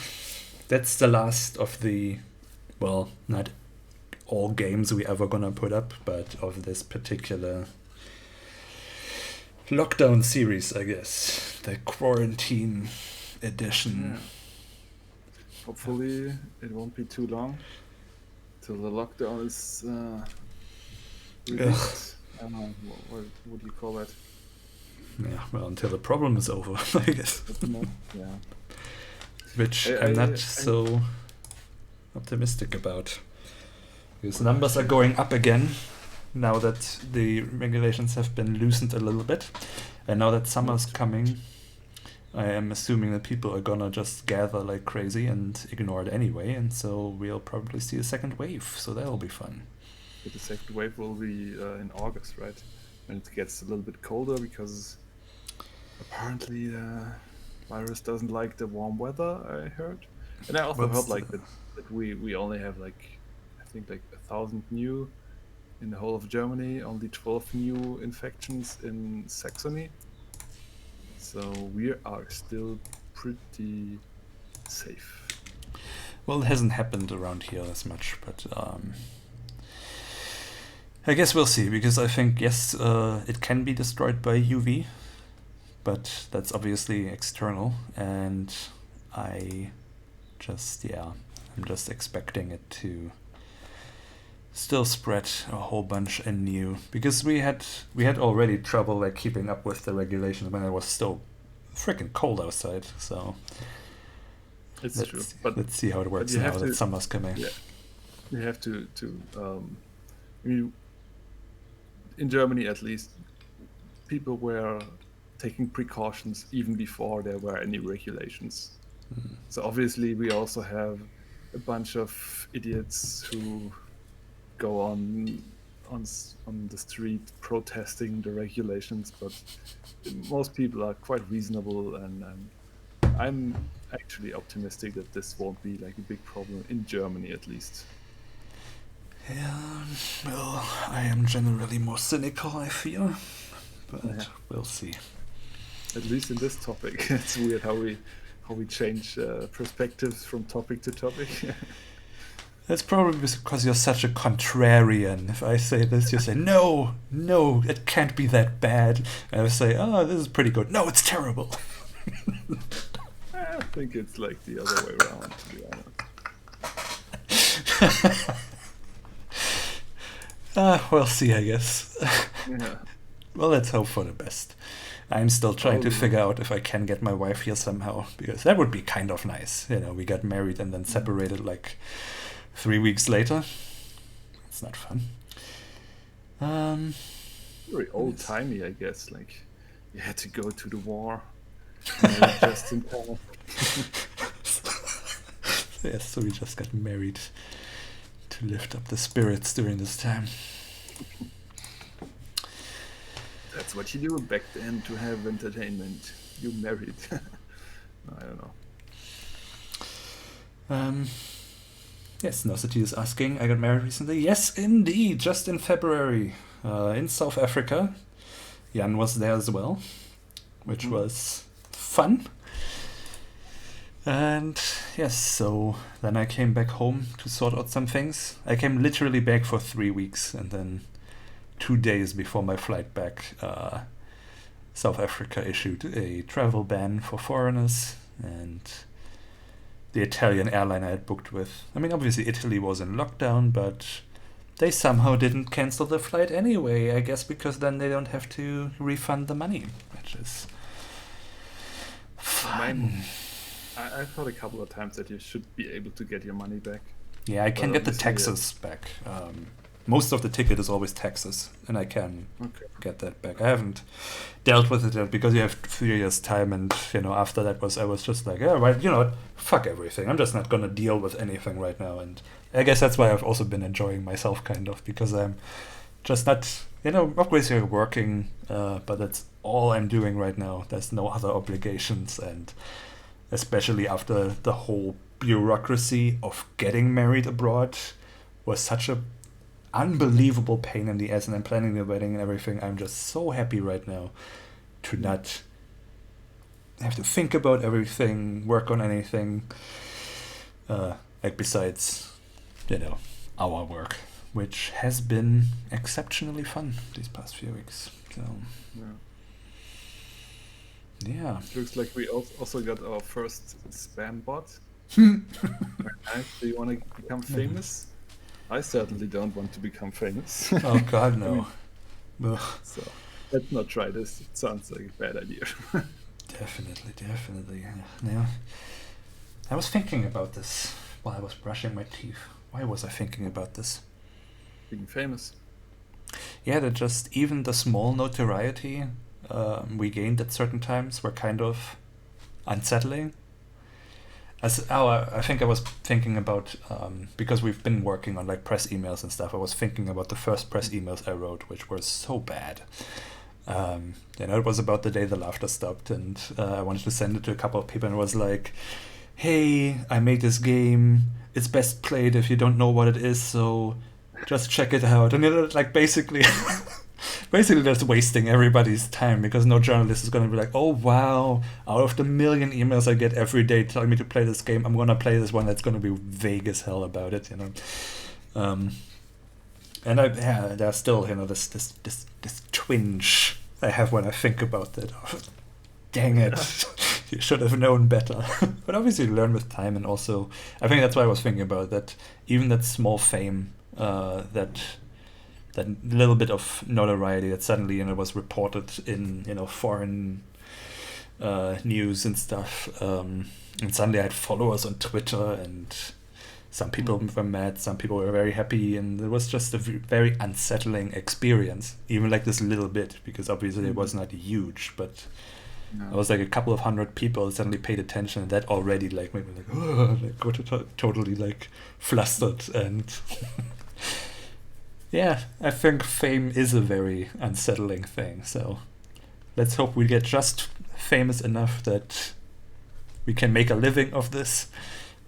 last of the, well, not all games we ever gonna put up, but of this particular lockdown series, I guess, the quarantine edition. Yeah. Hopefully, it won't be too long till the lockdown is released. I don't know, what do you call that? Yeah, well, until the problem is over, I guess. Yeah. Which I'm not so optimistic about. Because numbers are going up again now that the regulations have been loosened a little bit. And now that summer's coming, I am assuming that people are gonna just gather like crazy and ignore it anyway. And so we'll probably see a second wave. So that'll be fun. But the second wave will be in August, right? When it gets a little bit colder, because apparently the virus doesn't like the warm weather, I heard. And I also heard like that we only have like, I think like 1,000 new in the whole of Germany, only 12 new infections in Saxony. So we are still pretty safe. Well, it hasn't happened around here as much, but I guess we'll see, because I think, yes, it can be destroyed by UV, but that's obviously external, and I'm just expecting it to still spread a whole bunch anew, because we had already trouble like keeping up with the regulations when it was still freaking cold outside. So it's true, but let's see how it works now that summer's coming. Yeah, you have to I mean, in Germany at least, people were taking precautions even before there were any regulations. So obviously we also have a bunch of idiots who go on the street protesting the regulations, but most people are quite reasonable, and I'm actually optimistic that this won't be like a big problem in Germany at least. Yeah, well, I am generally more cynical, I feel, but we'll see. At least in this topic, it's weird how we change perspectives from topic to topic. That's probably because you're such a contrarian. If I say this, you say, no, it can't be that bad. And I say, oh, this is pretty good. No, it's terrible. I think it's like the other way around, to be honest. We'll see, I guess. Yeah. Well, let's hope for the best. I'm still trying to figure out if I can get my wife here somehow, because that would be kind of nice. You know, we got married and then separated like 3 weeks later. It's not fun. Um, Very old timey, I guess. Like you had to go to the war, married just in time. yes, so we just got married to lift up the spirits during this time. That's what you do back then to have entertainment. You married. I don't know. Yes, Nosity is asking, I got married recently. Yes, indeed, just in February, in South Africa. Jan was there as well, which was fun. And yes, so then I came back home to sort out some things. I came literally back for 3 weeks, and then 2 days before my flight back, South Africa issued a travel ban for foreigners, and the Italian airline I had booked with. I mean, obviously Italy was in lockdown, but they somehow didn't cancel the flight anyway, I guess because then they don't have to refund the money, which is fun. I thought a couple of times that you should be able to get your money back. Yeah, I can get the taxes back. Most of the ticket is always taxes, and I can get that back. I haven't dealt with it yet because you have 3 years time, and after that I was just like, yeah, right, what, fuck everything. I'm just not gonna deal with anything right now, and I guess that's why I've also been enjoying myself kind of, because I'm just not, obviously working, but that's all I'm doing right now. There's no other obligations, and especially after the whole bureaucracy of getting married abroad was such a unbelievable pain in the ass, and I'm planning the wedding and everything. I'm just so happy right now to not have to think about everything, work on anything, like besides, our work, which has been exceptionally fun these past few weeks. So, yeah. Looks like we also got our first spam bot. Do you want to become famous? I certainly don't want to become famous. Oh God, no. So let's not try this. It sounds like a bad idea. Definitely. Yeah. I was thinking about this while I was brushing my teeth. Why was I thinking about this? Being famous. Yeah, that just even the small notoriety we gained at certain times were kind of unsettling. I think I was thinking about, because we've been working on like press emails and stuff, I was thinking about the first press emails I wrote, which were so bad. It was about the day the laughter stopped, and I wanted to send it to a couple of people, and it was like, hey, I made this game, it's best played if you don't know what it is, so just check it out. And like basically just wasting everybody's time, because no journalist is going to be like, oh wow, out of the million emails I get every day telling me to play this game, I'm going to play this one that's going to be vague as hell about it, and there's still this twinge I have when I think about that. Oh, dang it. You should have known better. But obviously you learn with time, and also I think that's why I was thinking about that, even that small fame, that little bit of notoriety that suddenly was reported in foreign news and stuff, and suddenly I had followers on Twitter, and some people were mad, some people were very happy, and it was just a very unsettling experience, even like this little bit, because obviously it was not huge, but it was like a couple of hundred people suddenly paid attention, and that already like made me like, oh, like got totally like flustered. And yeah, I think fame is a very unsettling thing, so let's hope we get just famous enough that we can make a living of this,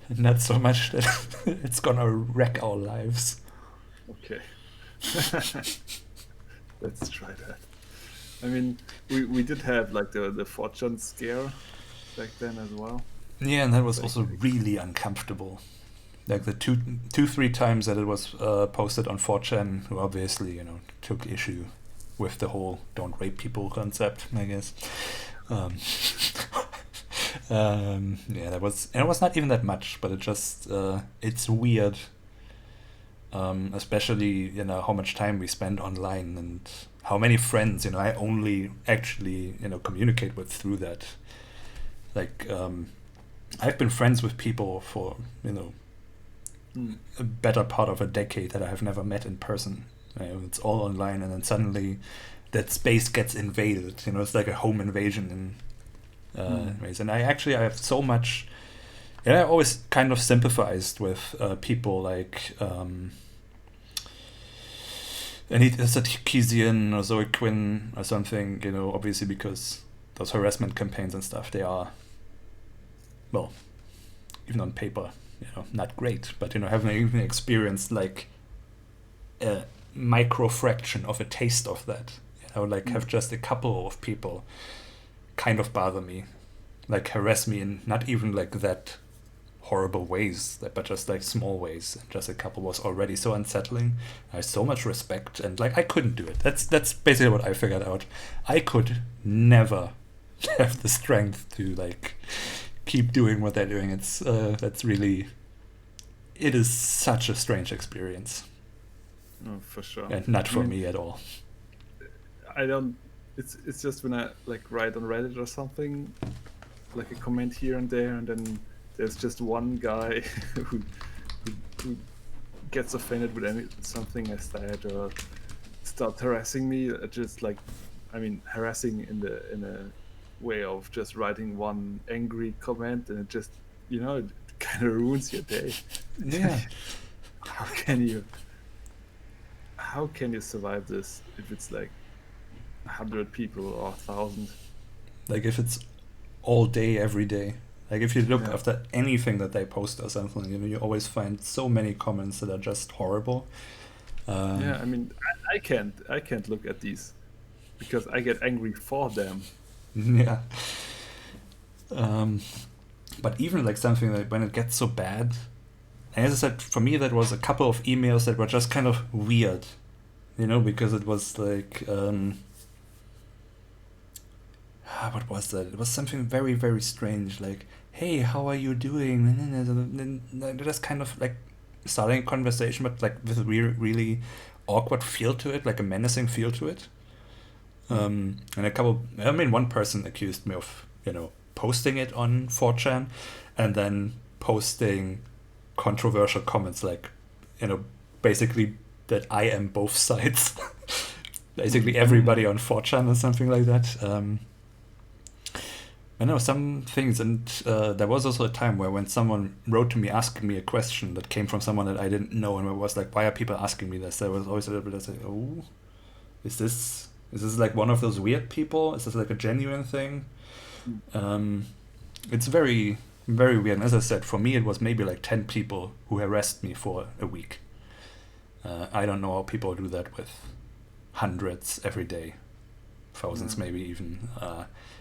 and not so much that it's gonna wreck our lives. Okay. Let's try that. I mean, we did have like the fortune scare back then as well. Yeah, and that was also really uncomfortable. Like the two, 3 times that it was posted on 4chan, who obviously, took issue with the whole "don't rape people" concept, I guess. Yeah, that was, and it was not even that much, but it just, it's weird, especially, how much time we spend online, and how many friends, I only actually, communicate with through that. Like, I've been friends with people for, a better part of a decade that I have never met in person. It's all online, and then suddenly that space gets invaded. It's like a home invasion in ways. And I have so much. Yeah, I always kind of sympathized with people like Anita Sarkeesian or Zoe Quinn or something. Obviously because those harassment campaigns and stuff, they are, well, even on paper, not great. But having even experienced like a micro fraction of a taste of that, have just a couple of people kind of bother me, like harass me in not even like that horrible ways, but just like small ways, and just a couple was already so unsettling. I have so much respect, and like I couldn't do it. That's basically what I figured out. I could never have the strength to like keep doing what they're doing. It's it is such a strange experience. Oh, for sure. And not for me at all. I don't. It's just when I like write on Reddit or something, like a comment here and there, and then there's just one guy who gets offended with something I said or start harassing me. Just like, harassing in a way of just writing one angry comment, and it just it kind of ruins your day. Yeah. How can you survive this if it's like 100 people or 1,000? Like if it's all day, every day. Like if you look after anything that they post or something, you always find so many comments that are just horrible. I can't look at these because I get angry for them. Yeah. But even like something like when it gets so bad, and as I said, for me that was a couple of emails that were just kind of weird, because it was like what was that? It was something very, very strange, like, hey, how are you doing? And just kind of like starting a conversation, but like with a really, really awkward feel to it, like a menacing feel to it. And one person accused me of, posting it on 4chan and then posting controversial comments like, basically that I am both sides. Basically everybody on 4chan or something like that. I know some things, and there was also a time where when someone wrote to me asking me a question that came from someone that I didn't know, and I was like, why are people asking me this? There was always a little bit of like, oh, is this like one of those weird people? Is this like a genuine thing? It's very, very weird. And as I said, for me, it was maybe like 10 people who harassed me for a week. I don't know how people do that with hundreds every day, thousands maybe even.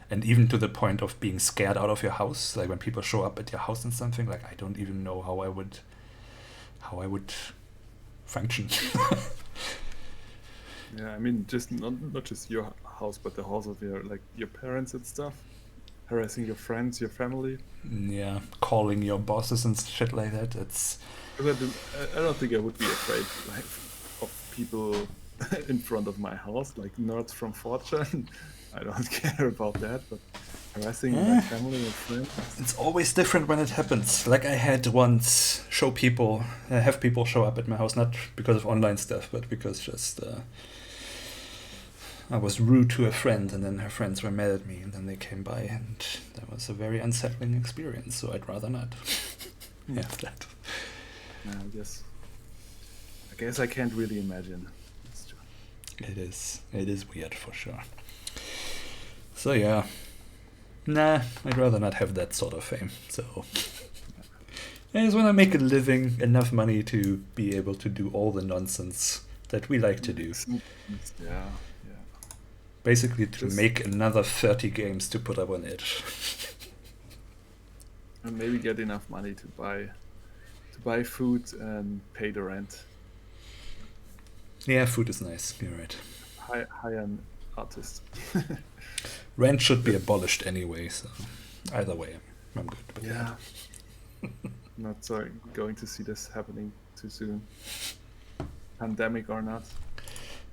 And even to the point of being scared out of your house, like when people show up at your house and something, like I don't even know how I would function. Yeah, just not just your house, but the house of your parents and stuff, harassing your friends, your family. Yeah, calling your bosses and shit like that. I don't think I would be afraid of people in front of my house, like nerds from 4chan. I don't care about that, but harassing my family and friends. It's always different when it happens. Like I had once have people show up at my house, not because of online stuff, but because just I was rude to a friend, and then her friends were mad at me, and then they came by, and that was a very unsettling experience. So I'd rather not have that. I guess I can't really imagine. It is weird for sure. So yeah, I'd rather not have that sort of fame. So I just want to make a living, enough money to be able to do all the nonsense that we like to do. Yeah. Basically to make another 30 games to put up on Edge. And maybe get enough money to buy food and pay the rent. Yeah, food is nice. You're right. Hire-end artist. Rent should be abolished anyway, so either way, I'm good with that. Not going to see this happening too soon. Pandemic or not.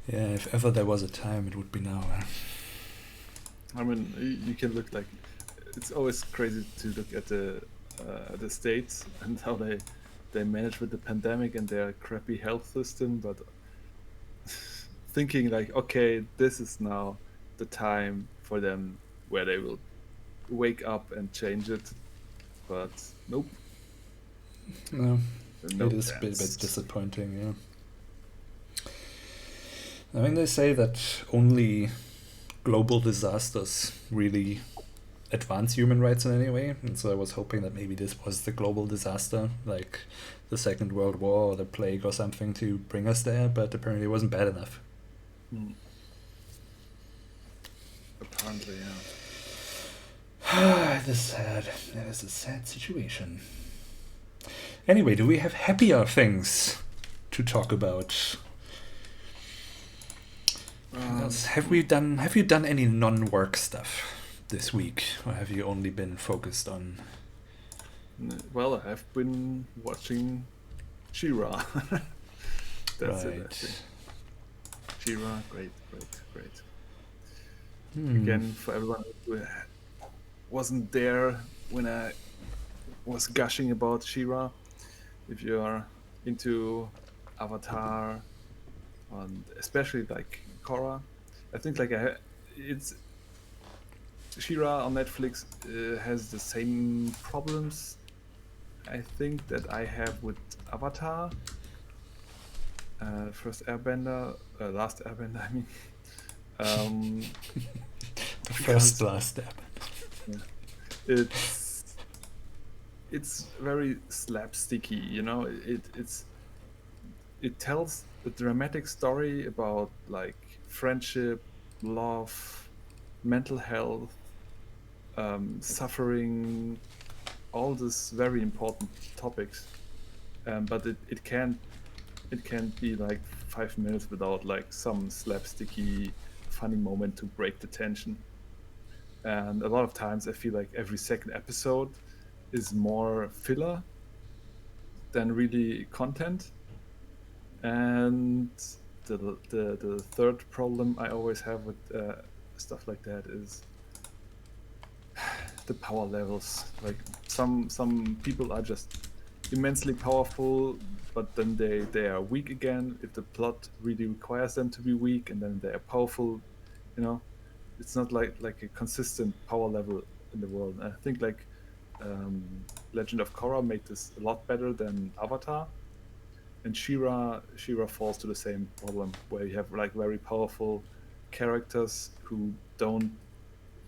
Yeah, if ever there was a time, it would be now. You can look like... It's always crazy to look at the States and how they manage with the pandemic and their crappy health system, but thinking like, okay, this is now the time for them where they will wake up and change it, but nope, No, no it is a bit chance. disappointing, yeah. I mean, they say that only global disasters really advance human rights in any way, and so I was hoping that maybe this was the global disaster, like the Second World War or the plague or something, to bring us there, but apparently it wasn't bad enough. Apparently, yeah. It is sad. It is a sad situation. Anyway, do we have happier things to talk about? Have you done any non-work stuff this week, or have you only been focused on? Well, I have been watching She-Ra. That's it, I Right. think. She-Ra, great. Again, for everyone who wasn't there when I was gushing about She-Ra, if you're into Avatar and especially like Korra, I think like it's She-Ra on Netflix has the same problems I think that I have with Avatar, Last Airbender, I mean. The Because first last step. it's very slapsticky, you know. It tells a dramatic story about like friendship, love, mental health, suffering, all these very important topics. But it can't be like 5 minutes without like some slapsticky funny moment to break the tension. And a lot of times I feel like every second episode is more filler than really content. And the third problem I always have with stuff like that is the power levels. Like some people are just immensely powerful, but then they are weak again if the plot really requires them to be weak, and then they are powerful. You know, it's not like a consistent power level in the world. And I think like Legend of Korra made this a lot better than Avatar, and Shira falls to the same problem where you have like very powerful characters who don't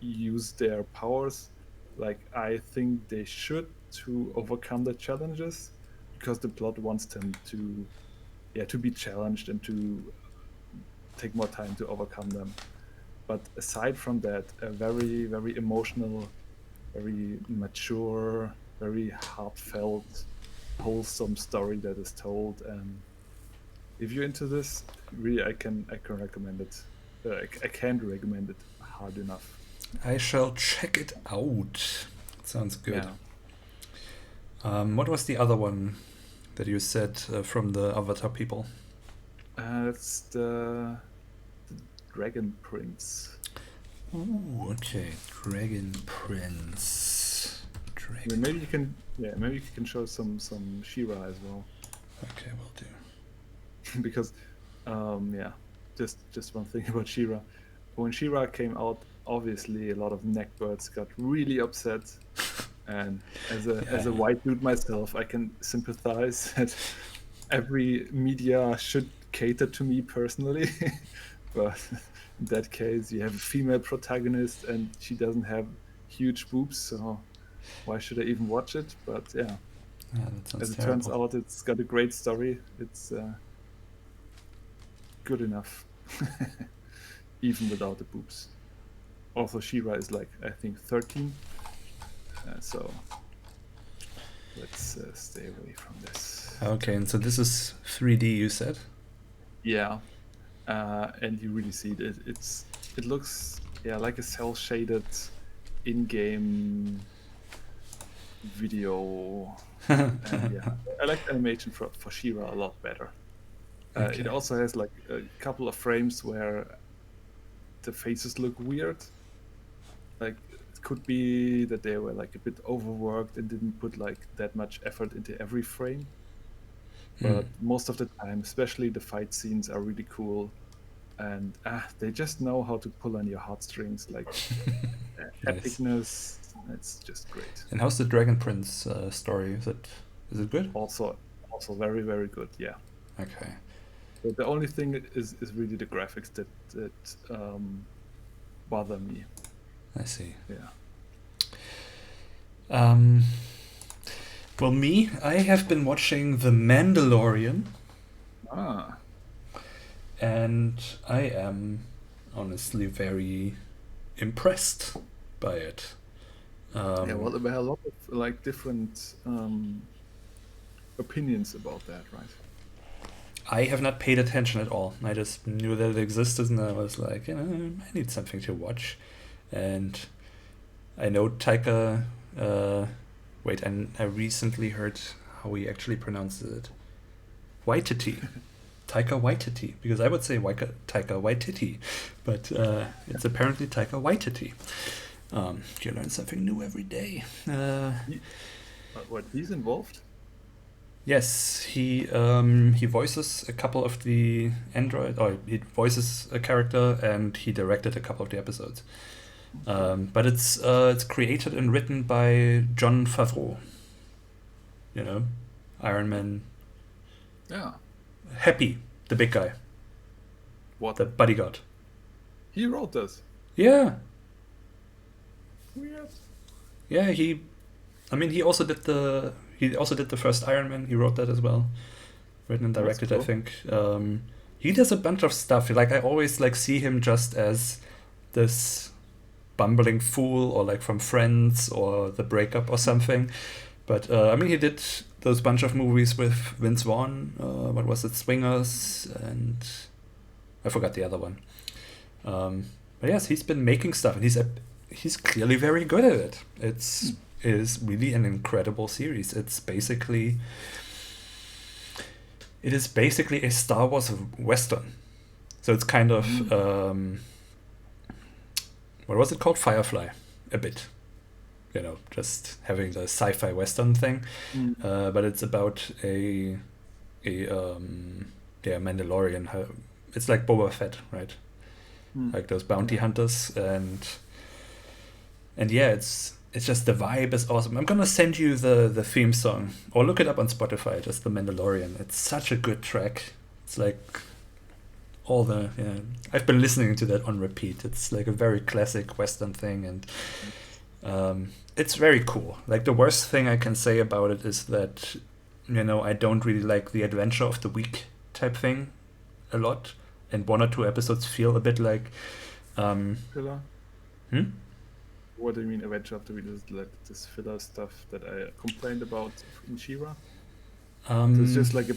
use their powers like I think they should to overcome the challenges, because the plot wants them to be challenged and to take more time to overcome them. But aside from that, a very very emotional, very mature, very heartfelt, wholesome story that is told. And if you're into this, really, I can recommend it. I can't recommend it hard enough. I shall check it out. Sounds good. Yeah, What was the other one that you said from the Avatar people? it's the Dragon Prince. Ooh, okay. Dragon Prince. I mean, maybe you can show some Shira as well. Okay, will do. Because yeah, just one thing about Shira. When Shira came out, obviously a lot of neckbirds got really upset. And as a white dude myself, I can sympathize that every media should cater to me personally. But in that case, you have a female protagonist and she doesn't have huge boobs, so why should I even watch it? But yeah, Yeah, that sounds as it terrible. turns out, it's got a great story. It's good enough, even without the boobs. Also, Shira is like I think 13, so let's stay away from this. Okay, and so this is 3D, you said? Yeah, and you really see it. It looks like a cell shaded in-game video. And yeah, I like the animation for She-Ra a lot better. Okay. It also has like a couple of frames where the faces look weird. Like it could be that they were like a bit overworked and didn't put like that much effort into every frame. but most of the time, especially the fight scenes, are really cool, and they just know how to pull on your heartstrings, like Nice. epicness. It's just great. And how's the Dragon Prince story? Is it good? Also very, very good. Yeah. Okay. But the only thing is really the graphics that bother me. I see. Yeah. Well, I have been watching The Mandalorian, and I am honestly very impressed by it. Yeah, well, there are a lot of like different opinions about that, right? I have not paid attention at all. I just knew that it existed, and I was like, I need something to watch. And I know Taika. Wait, and I recently heard how he actually pronounces it. Waititi. Taika Waititi. Because I would say Taika Waititi. But it's apparently Taika Waititi. You learn something new every day. What, he's involved? Yes, he voices a couple of the android, or he voices a character, and he directed a couple of the episodes. But it's created and written by Jon Favreau. You know, Iron Man. Yeah. Happy, the big guy. What? The bodyguard. He wrote this. Yeah. Weird. Yeah, he also did the first Iron Man. He wrote that as well, written and directed. Cool. I think he does a bunch of stuff. Like I always see him just as this bumbling fool, or like from Friends or The Breakup or something. But he did those bunch of movies with Vince Vaughn. What was it? Swingers, and I forgot the other one. But yes, he's been making stuff, and he's clearly very good at it. It is really an incredible series. It is basically a Star Wars Western. So it's kind of what was it called? Firefly, a bit. You know, just having the sci-fi Western thing. But it's about a Mandalorian. It's like Boba Fett, right? Like those bounty hunters, and yeah, it's just the vibe is awesome. I'm gonna send you the theme song, or look it up on Spotify. Just The Mandalorian. It's such a good track. It's like I've been listening to that on repeat. It's like a very classic Western thing, and it's very cool. Like the worst thing I can say about it is that I don't really like the adventure of the week type thing a lot, and one or two episodes feel a bit like filler. What do you mean adventure of the week? Is like this filler stuff that I complained about in She-Ra? So it's just like a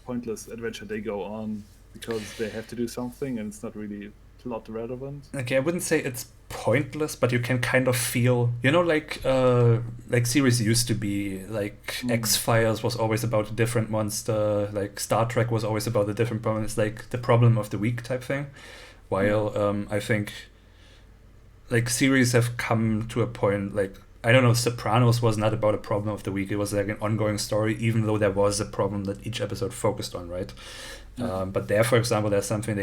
pointless adventure they go on because they have to do something, and it's not really plot relevant. Okay, I wouldn't say it's pointless, but you can kind of feel, like series used to be. Like X-Files was always about a different monster. Like Star Trek was always about a different problem. It's like the problem of the week type thing. While I think like series have come to a point, like I don't know, Sopranos was not about a problem of the week. It was like an ongoing story, even though there was a problem that each episode focused on, right? But there, for example, there's something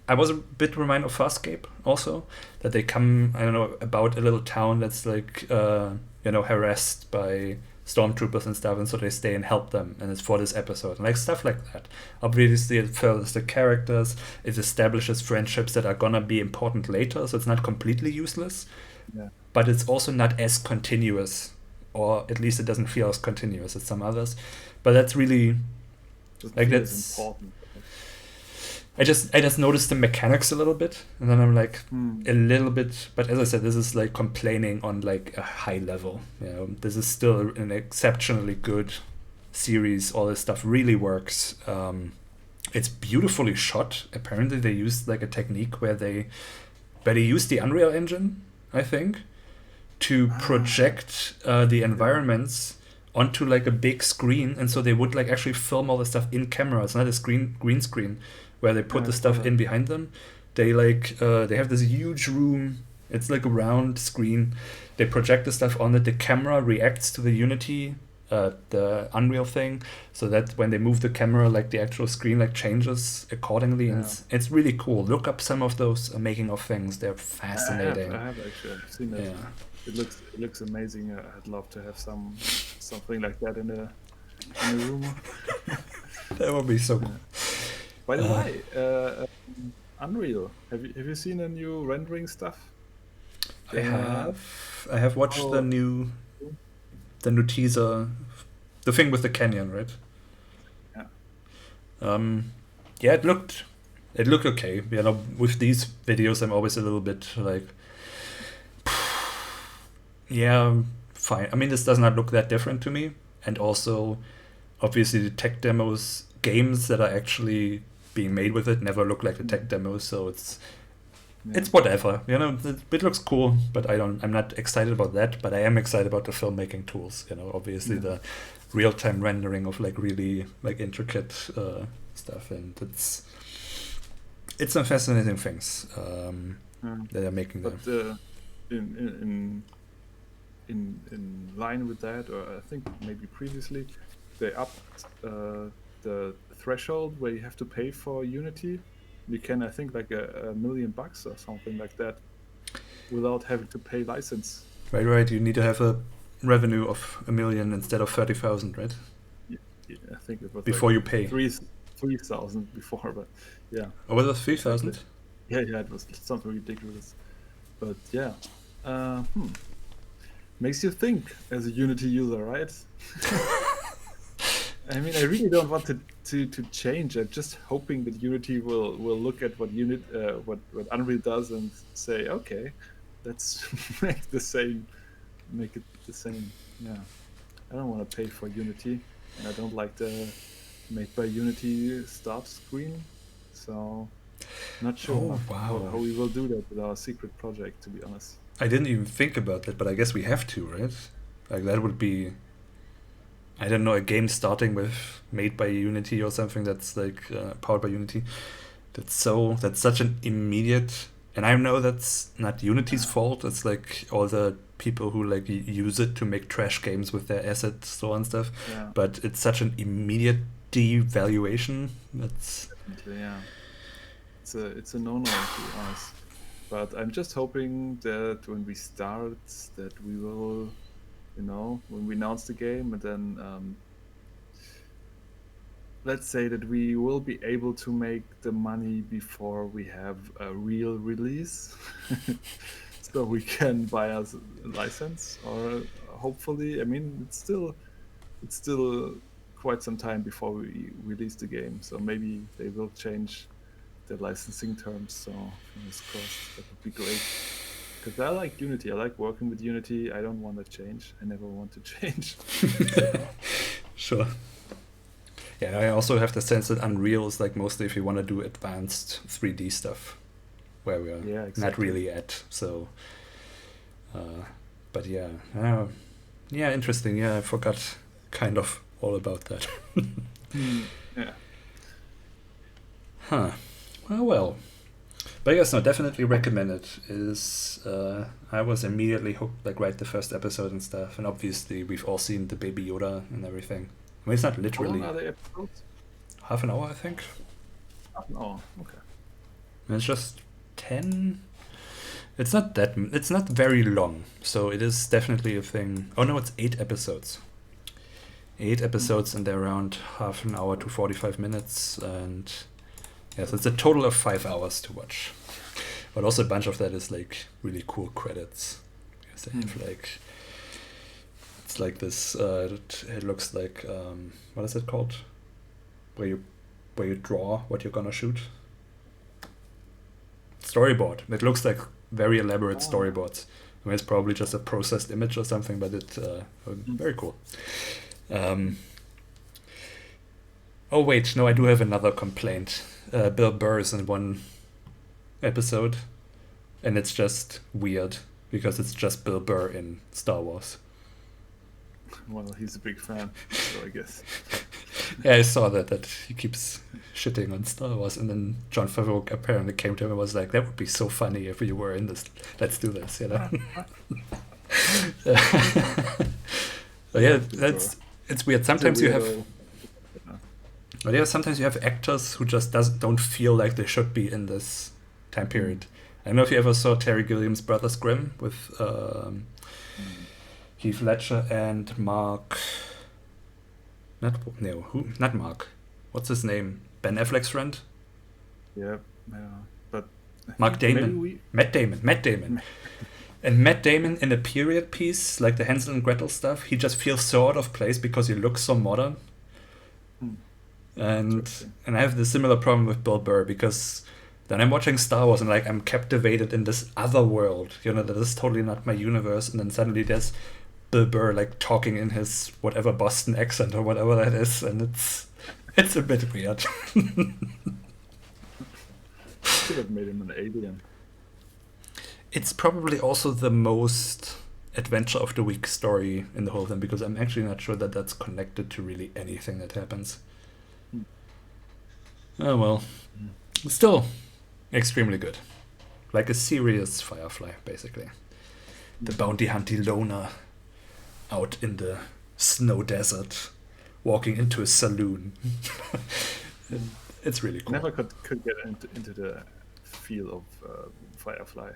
I was a bit reminded of Farscape also, that they come, I don't know, about a little town that's like, harassed by stormtroopers and stuff, and so they stay and help them, and it's for this episode, and like stuff like that. Obviously, it furthers the characters, it establishes friendships that are gonna be important later, so it's not completely useless, but it's also not as continuous, or at least it doesn't feel as continuous as some others. But that's really like that's important. I just noticed the mechanics a little bit, and then I'm like a little bit. But as I said, this is like complaining on like a high level. This is still an exceptionally good series. All this stuff really works. It's beautifully shot. Apparently, they used like a technique where they used the Unreal Engine, I think, to project the environments onto like a big screen, and so they would like actually film all the stuff in camera. It's not a green screen where they put the stuff in behind them. They they have this huge room. It's like a round screen. They project the stuff on it. The camera reacts to the Unity the Unreal thing, so that when they move the camera, like the actual screen like changes accordingly, and Yeah. it's really cool. Look up some of those making of things; they're I fascinating. have actually I've seen it. Yeah, It looks amazing. I'd love to have something like that in a room. that would be so cool. Yeah. By the Uh, way, Unreal. Have you seen the new rendering stuff? I The have watched oh, the new teaser, the thing with the canyon, right? yeah. Yeah, it looked okay. You know, with these videos, I'm always a little bit like, yeah, fine. I mean, this does not look that different to me, and also, obviously, the tech demos, games that are actually being made with it, never look like the tech demos. So Yeah. it's whatever. You know, it looks cool, but I'm not excited about that. But I am excited about the filmmaking tools. You know, obviously Yeah. the real-time rendering of like really like intricate stuff, and it's some fascinating things Yeah. that are making there. But in line with that, or I think maybe previously, they upped the threshold where you have to pay for Unity. You can, I think, like $1 million or something like that, without having to pay license. Right. You need to have a revenue of 1 million instead of 30,000, right? Yeah, I think it was Before like you pay. 3,000 before, but yeah, Or was it 3,000? exactly. Yeah, it was something ridiculous. But yeah, makes you think as a Unity user, right? I mean, I really don't want to change. I'm just hoping that Unity will look at what what Unreal does and say, okay, let's make it the same. Yeah, I don't want to pay for Unity, and I don't like the made by Unity start screen. So, not sure Oh, wow. how we will do that with our secret project. To be honest. I didn't even think about that, but I guess we have to, right? Like that would be, I don't know, a game starting with made by Unity or something that's like powered by Unity. That's such an immediate, and I know that's not Unity's Yeah. fault. It's like all the people who like use it to make trash games with their asset store and stuff. Yeah, But it's such an immediate devaluation. That's definitely. Yeah, it's a no-no to be honest. But I'm just hoping that when we start, that we will, when we announce the game, and then let's say that we will be able to make the money before we have a real release, so we can buy us a license, or hopefully, I mean, it's still quite some time before we release the game, so maybe they will change the licensing terms. So fingers crossed, that would be great. Because I like Unity, I like working with Unity. I don't want to change. I never want to change. So, sure. Yeah, I also have the sense that Unreal is like mostly if you want to do advanced 3D stuff, where we're yeah, not exactly. really at. So, but yeah, yeah, interesting. Yeah, I forgot kind of all about that. Yeah. Huh. Well. But yes, no, definitely recommend it. I was immediately hooked, like right the first episode and stuff, and obviously we've all seen the Baby Yoda and everything. I mean, it's not How literally long are the episodes? half an hour, I think. Half an hour. Okay. And it's just 10. It's not very long, so it is definitely a thing. Oh no, it's 8 episodes. 8 episodes, and they're around half an hour to 45 minutes, and yes, it's a total of 5 hours to watch. But also a bunch of that is like really cool credits. Because they have like, it's like this. It looks like what is it called? Where you draw what you're gonna shoot. Storyboard. It looks like very elaborate storyboards. I mean, it's probably just a processed image or something, but it's very cool. Oh wait, no, I do have another complaint. Bill Burr is in one episode, and it's just weird because it's just Bill Burr in Star Wars. Well, he's a big fan, so I guess. Yeah, I saw that he keeps shitting on Star Wars, and then Jon Favreau apparently came to him and was like, "That would be so funny if you were in this. Let's do this," you know. But yeah, it's weird. It's a Sometimes you have, weirdo. Yeah. but yeah, sometimes you have actors who just don't feel like they should be in this time period. I don't know if you ever saw Terry Gilliam's Brothers Grimm with Heath Ledger and Mark. Not Mark. What's his name? Ben Affleck's friend? Yeah, yeah. But I Mark think maybe Damon. Matt Damon. And Matt Damon in a period piece, like the Hansel and Gretel stuff, he just feels so out of place because he looks so modern. Hmm. And Interesting. I have the similar problem with Bill Burr because then I'm watching Star Wars and like I'm captivated in this other world, you know, that is totally not my universe, and then suddenly there's Bill Burr like talking in his whatever Boston accent or whatever that is, and it's a bit weird. Should have made him an alien. It's probably also the most adventure of the week story in the whole thing because I'm actually not sure that that's connected to really anything that happens. Oh well, still extremely good, like a serious Firefly basically. The bounty hunting loner out in the snow desert, walking into a saloon. It's really cool. Never could get into the feel of Firefly.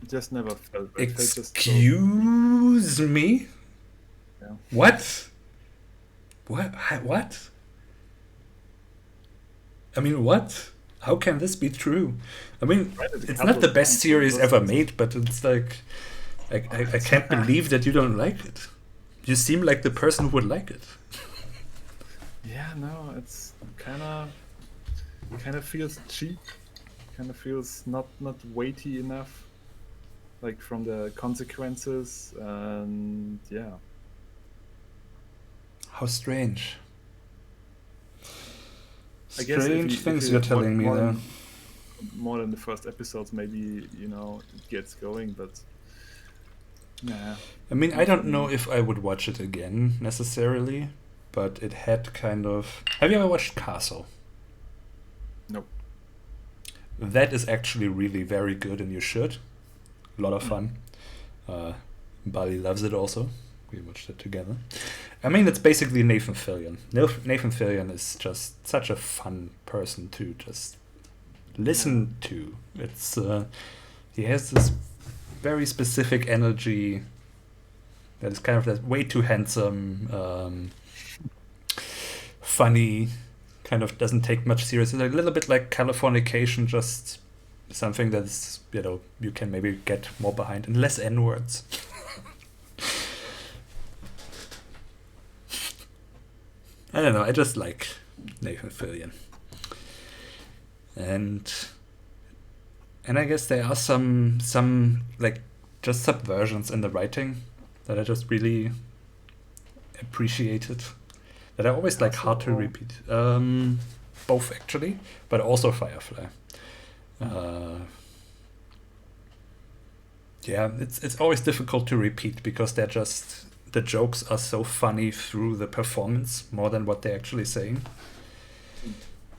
Just never felt. It felt just so- Excuse me? Yeah. What? What? I mean, what? How can this be true? I mean, Right, it's a it's couple not the of best times, series but ever made, but it's like, I can't believe that you don't like it. You seem like the person who would like it. Yeah, no, it's kind of feels cheap. Kind of feels not weighty enough, like from the consequences, and yeah. How strange. I guess Strange if things you you're watch telling me there. more than the first episodes, maybe it gets going, but nah. I mean, I don't know if I would watch it again necessarily, but it had kind of. Have you ever watched Castle? Nope. That is actually really very good, and you should. A lot of fun. Bali loves it also. We watched it together. I mean, it's basically Nathan Fillion. Nathan Fillion is just such a fun person to just listen to. It's he has this very specific energy that is kind of that way too handsome, funny, kind of doesn't take much serious. It's a little bit like Californication, just something that's, you can maybe get more behind, and less N-words. I don't know, I just like Nathan Fillion. And I guess there are some like just subversions in the writing that I just really appreciated. That I always like hard to repeat. Both actually, but also Firefly. Yeah, it's always difficult to repeat because they're just the jokes are so funny through the performance more than what they're actually saying.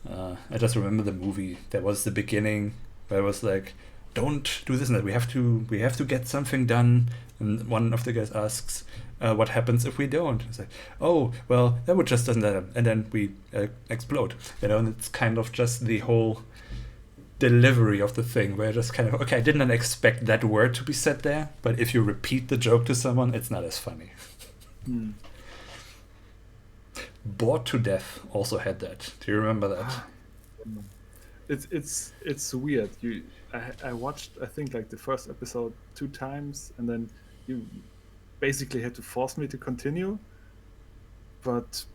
I just remember the movie. There was the beginning where it was like, "Don't do this and that. We have to get something done." And one of the guys asks, "What happens if we don't?" It's like, "Oh, well, that would just doesn't happen." And then we explode. And it's kind of just the whole delivery of the thing where just kind of, okay, I didn't expect that word to be said there, but if you repeat the joke to someone, it's not as funny. Bored to Death also had that. Do you remember that? It's weird. I watched, I think, like the first episode 2 times, and then you basically had to force me to continue. But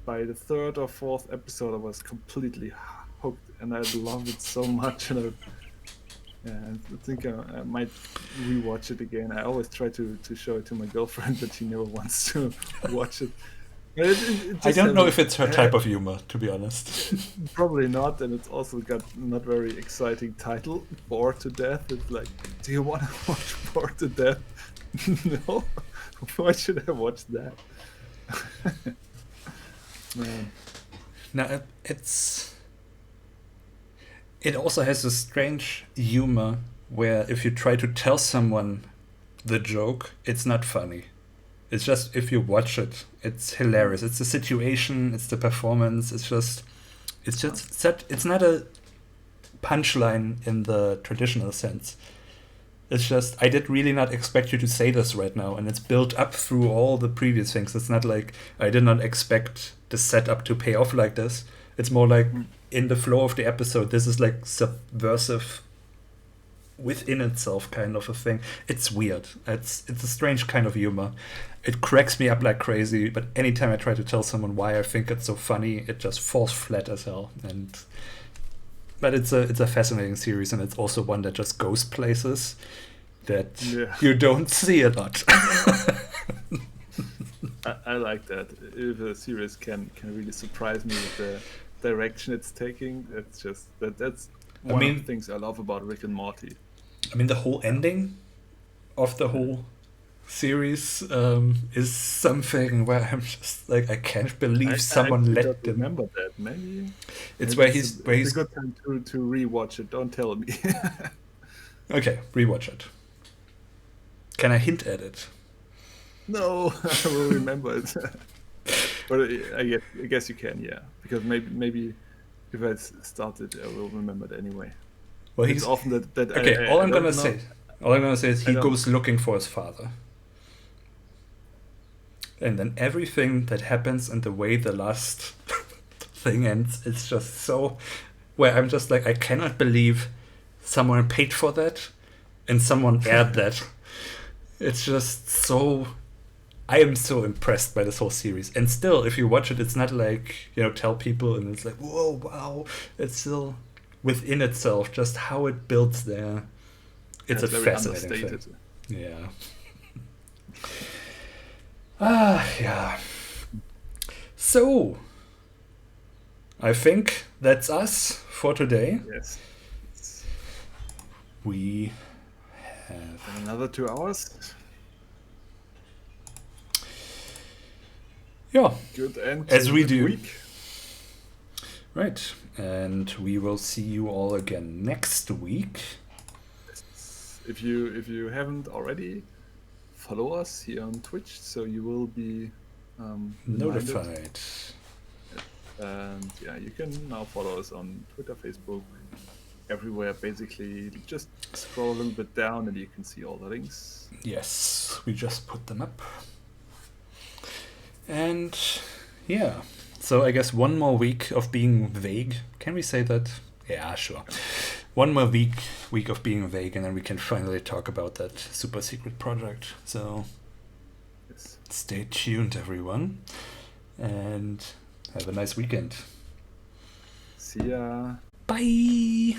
by the 3rd or 4th episode, I was completely hooked, and I loved it so much. And I think I might rewatch it again. I always try to show it to my girlfriend, but she never wants to watch it. I don't know if it's her type of humor, to be honest. Probably not, and it's also got not very exciting title, Bored to Death. It's like, do you want to watch Bored to Death? No. Why should I watch that? Man. Now, it also has a strange humor where if you try to tell someone the joke, it's not funny. It's just, if you watch it, it's hilarious. It's the situation, it's the performance, it's not a punchline in the traditional sense. It's just, I did really not expect you to say this right now, and it's built up through all the previous things. It's not like I did not expect the setup to pay off like this. It's more like in the flow of the episode, this is like subversive within itself kind of a thing. It's weird. It's a strange kind of humor. It cracks me up like crazy, but anytime I try to tell someone why I think it's so funny, it just falls flat as hell. But it's a fascinating series, and it's also one that just goes places that you don't see a lot. I like that. If a series can really surprise me with the direction it's taking, that's one of the things I love about Rick and Morty. I mean, the whole ending of the whole series is something where I'm just like, I can't believe someone let them. Remember that? Maybe it's a good time to rewatch it. Don't tell me. Okay, rewatch it. Can I hint at it? No, I will remember it. But I guess you can, yeah. Because maybe if I started, I will remember it anyway. Well, it's often that. Okay, all I'm gonna say is he goes looking for his father, and then everything that happens and the way the last thing ends, it's just so. Where I'm just like, I cannot believe someone paid for that, and someone aired that. It's just so. I am so impressed by this whole series. And still, if you watch it, it's not like, tell people and it's like, whoa, wow. It's still within itself, just how it builds there. It's a fascinating thing. Yeah. Yeah. So, I think that's us for today. Yes. We have another 2 hours. Yeah, good end as we do. Week. Right, and we will see you all again next week. If you haven't already, follow us here on Twitch, so you will be notified. And yeah, you can now follow us on Twitter, Facebook, everywhere. Basically, just scroll a little bit down and you can see all the links. Yes, we just put them up. And yeah, so I guess one more week of being vague. Can we say that? Yeah, sure. One more week of being vague, and then we can finally talk about that super secret project. So yes. Stay tuned, everyone, and have a nice weekend. See ya. Bye.